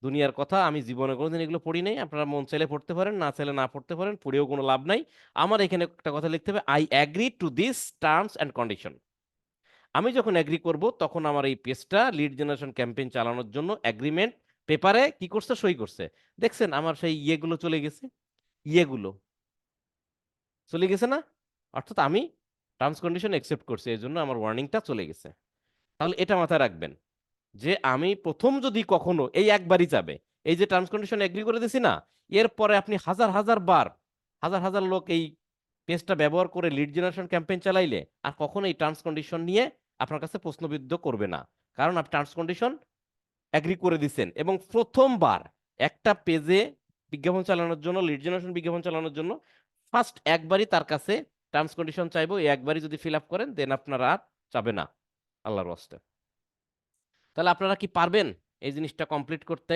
দুনিয়ার কথা, আমি জীবনে কোনোদিন এগুলো পড়ি নাই, আপনারা মন চাইলে পড়তে পারেন, না চাইলে না পড়তে পারেন, পড়েও কোনো লাভ নাই। আমার এখানে একটা কথা লিখতে হবে, I agree to this terms and condition. আমি যখন অ্যাগ্রি করব, তখন আমার এই পেজটা লিড জেনারেশন ক্যাম্পেইন চালানোর জন্য এগ্রিমেন্ট পেপারে কি করছে, সই করছে। দেখছেন আমার সেই ইয়েগুলো চলে গেছে, ইয়েগুলো চলে গেছে না? অর্থাৎ আমি টার্মস কন্ডিশন একসেপ্ট করছি, এই জন্য আমার ওয়ার্নিংটা চলে গেছে। তাহলে এটা মাথায় রাখবেন যে আমি প্রথম যদি কখনো, এই একবারই যাবে, এই যে টার্মস কন্ডিশন এগ্রি করে দিছি না, এরপরে আপনি হাজার হাজার বার, হাজার হাজার লোক এই পেজটা ব্যবহার করে লিড জেনারেশন ক্যাম্পেইন চালাইলে আর কখনো এই টার্মস কন্ডিশন নিয়ে আপনার কাছে প্রশ্নবিদ্ধ করবে না, কারণ আপনি টার্মস কন্ডিশন এগ্রি করে দিচ্ছেন। এবং প্রথমবার একটা পেজে বিজ্ঞাপন চালানোর জন্য, লিড জেনারেশন বিজ্ঞাপন চালানোর জন্য ফার্স্ট একবারই তার কাছে টার্মস কন্ডিশন চাইবো, এই একবারই যদি ফিল আপ করেন দেন আপনারা আর যাবে না আল্লাহর ওয়াস্তে। তাহলে আপনারা কি পারবেন এই জিনিসটা কমপ্লিট করতে?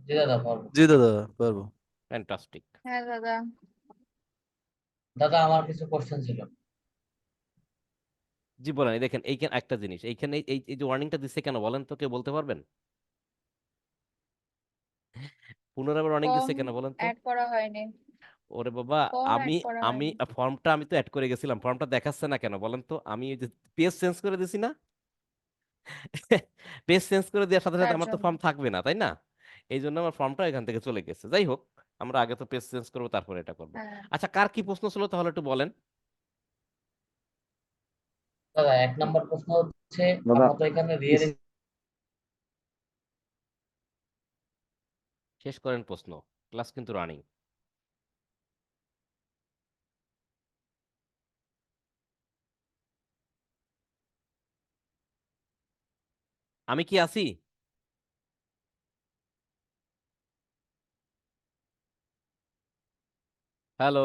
জি দাদা পারবো। জি দাদা পারবো। ফ্যান্টাস্টিক। হ্যাঁ দাদা। দাদা আমার কিছু কোশ্চেন ছিল। জি বলেন। এই দেখেন এইখানে একটা জিনিস, এইখানে এই এই যে ওয়ার্নিংটা দিচ্ছে কেন বলেন তো, কেউ বলতে পারবেন? পুনরায় ওয়ার্নিং ফর্ম দিচ্ছে কেন বলেন তো? অ্যাড করা হয়নি। ওরে বাবা, ফর্ম আমি অ্যাড করা আমি হয়নি। ফর্মটা আমি তো অ্যাড করে গেছিলাম, ফর্মটা দেখাচ্ছে না কেন বলেন তো? আমি ওই যে পেজ চেঞ্জ করে দিছি না, পেজ চেঞ্জ করে দেওয়ার সাথে সাথে তার আমার তো জন্য। ফর্ম থাকবে না, তাই না? এই জন্য আমার ফর্মটা এখান থেকে চলে গেছে। যাই হোক, আমরা আগে তো পেজ চেঞ্জ করবো তারপরে এটা করবো। হ্যাঁ আচ্ছা, কার কি প্রশ্ন ছিল তাহলে একটু বলেন। দাদা 1 নম্বর প্রশ্ন হচ্ছে, দাদা আমরা তো এখানে রিয়েল শেষ করেন প্রশ্ন, ক্লাস কিন্তু রানিং। আমি কি আছি? হ্যালো।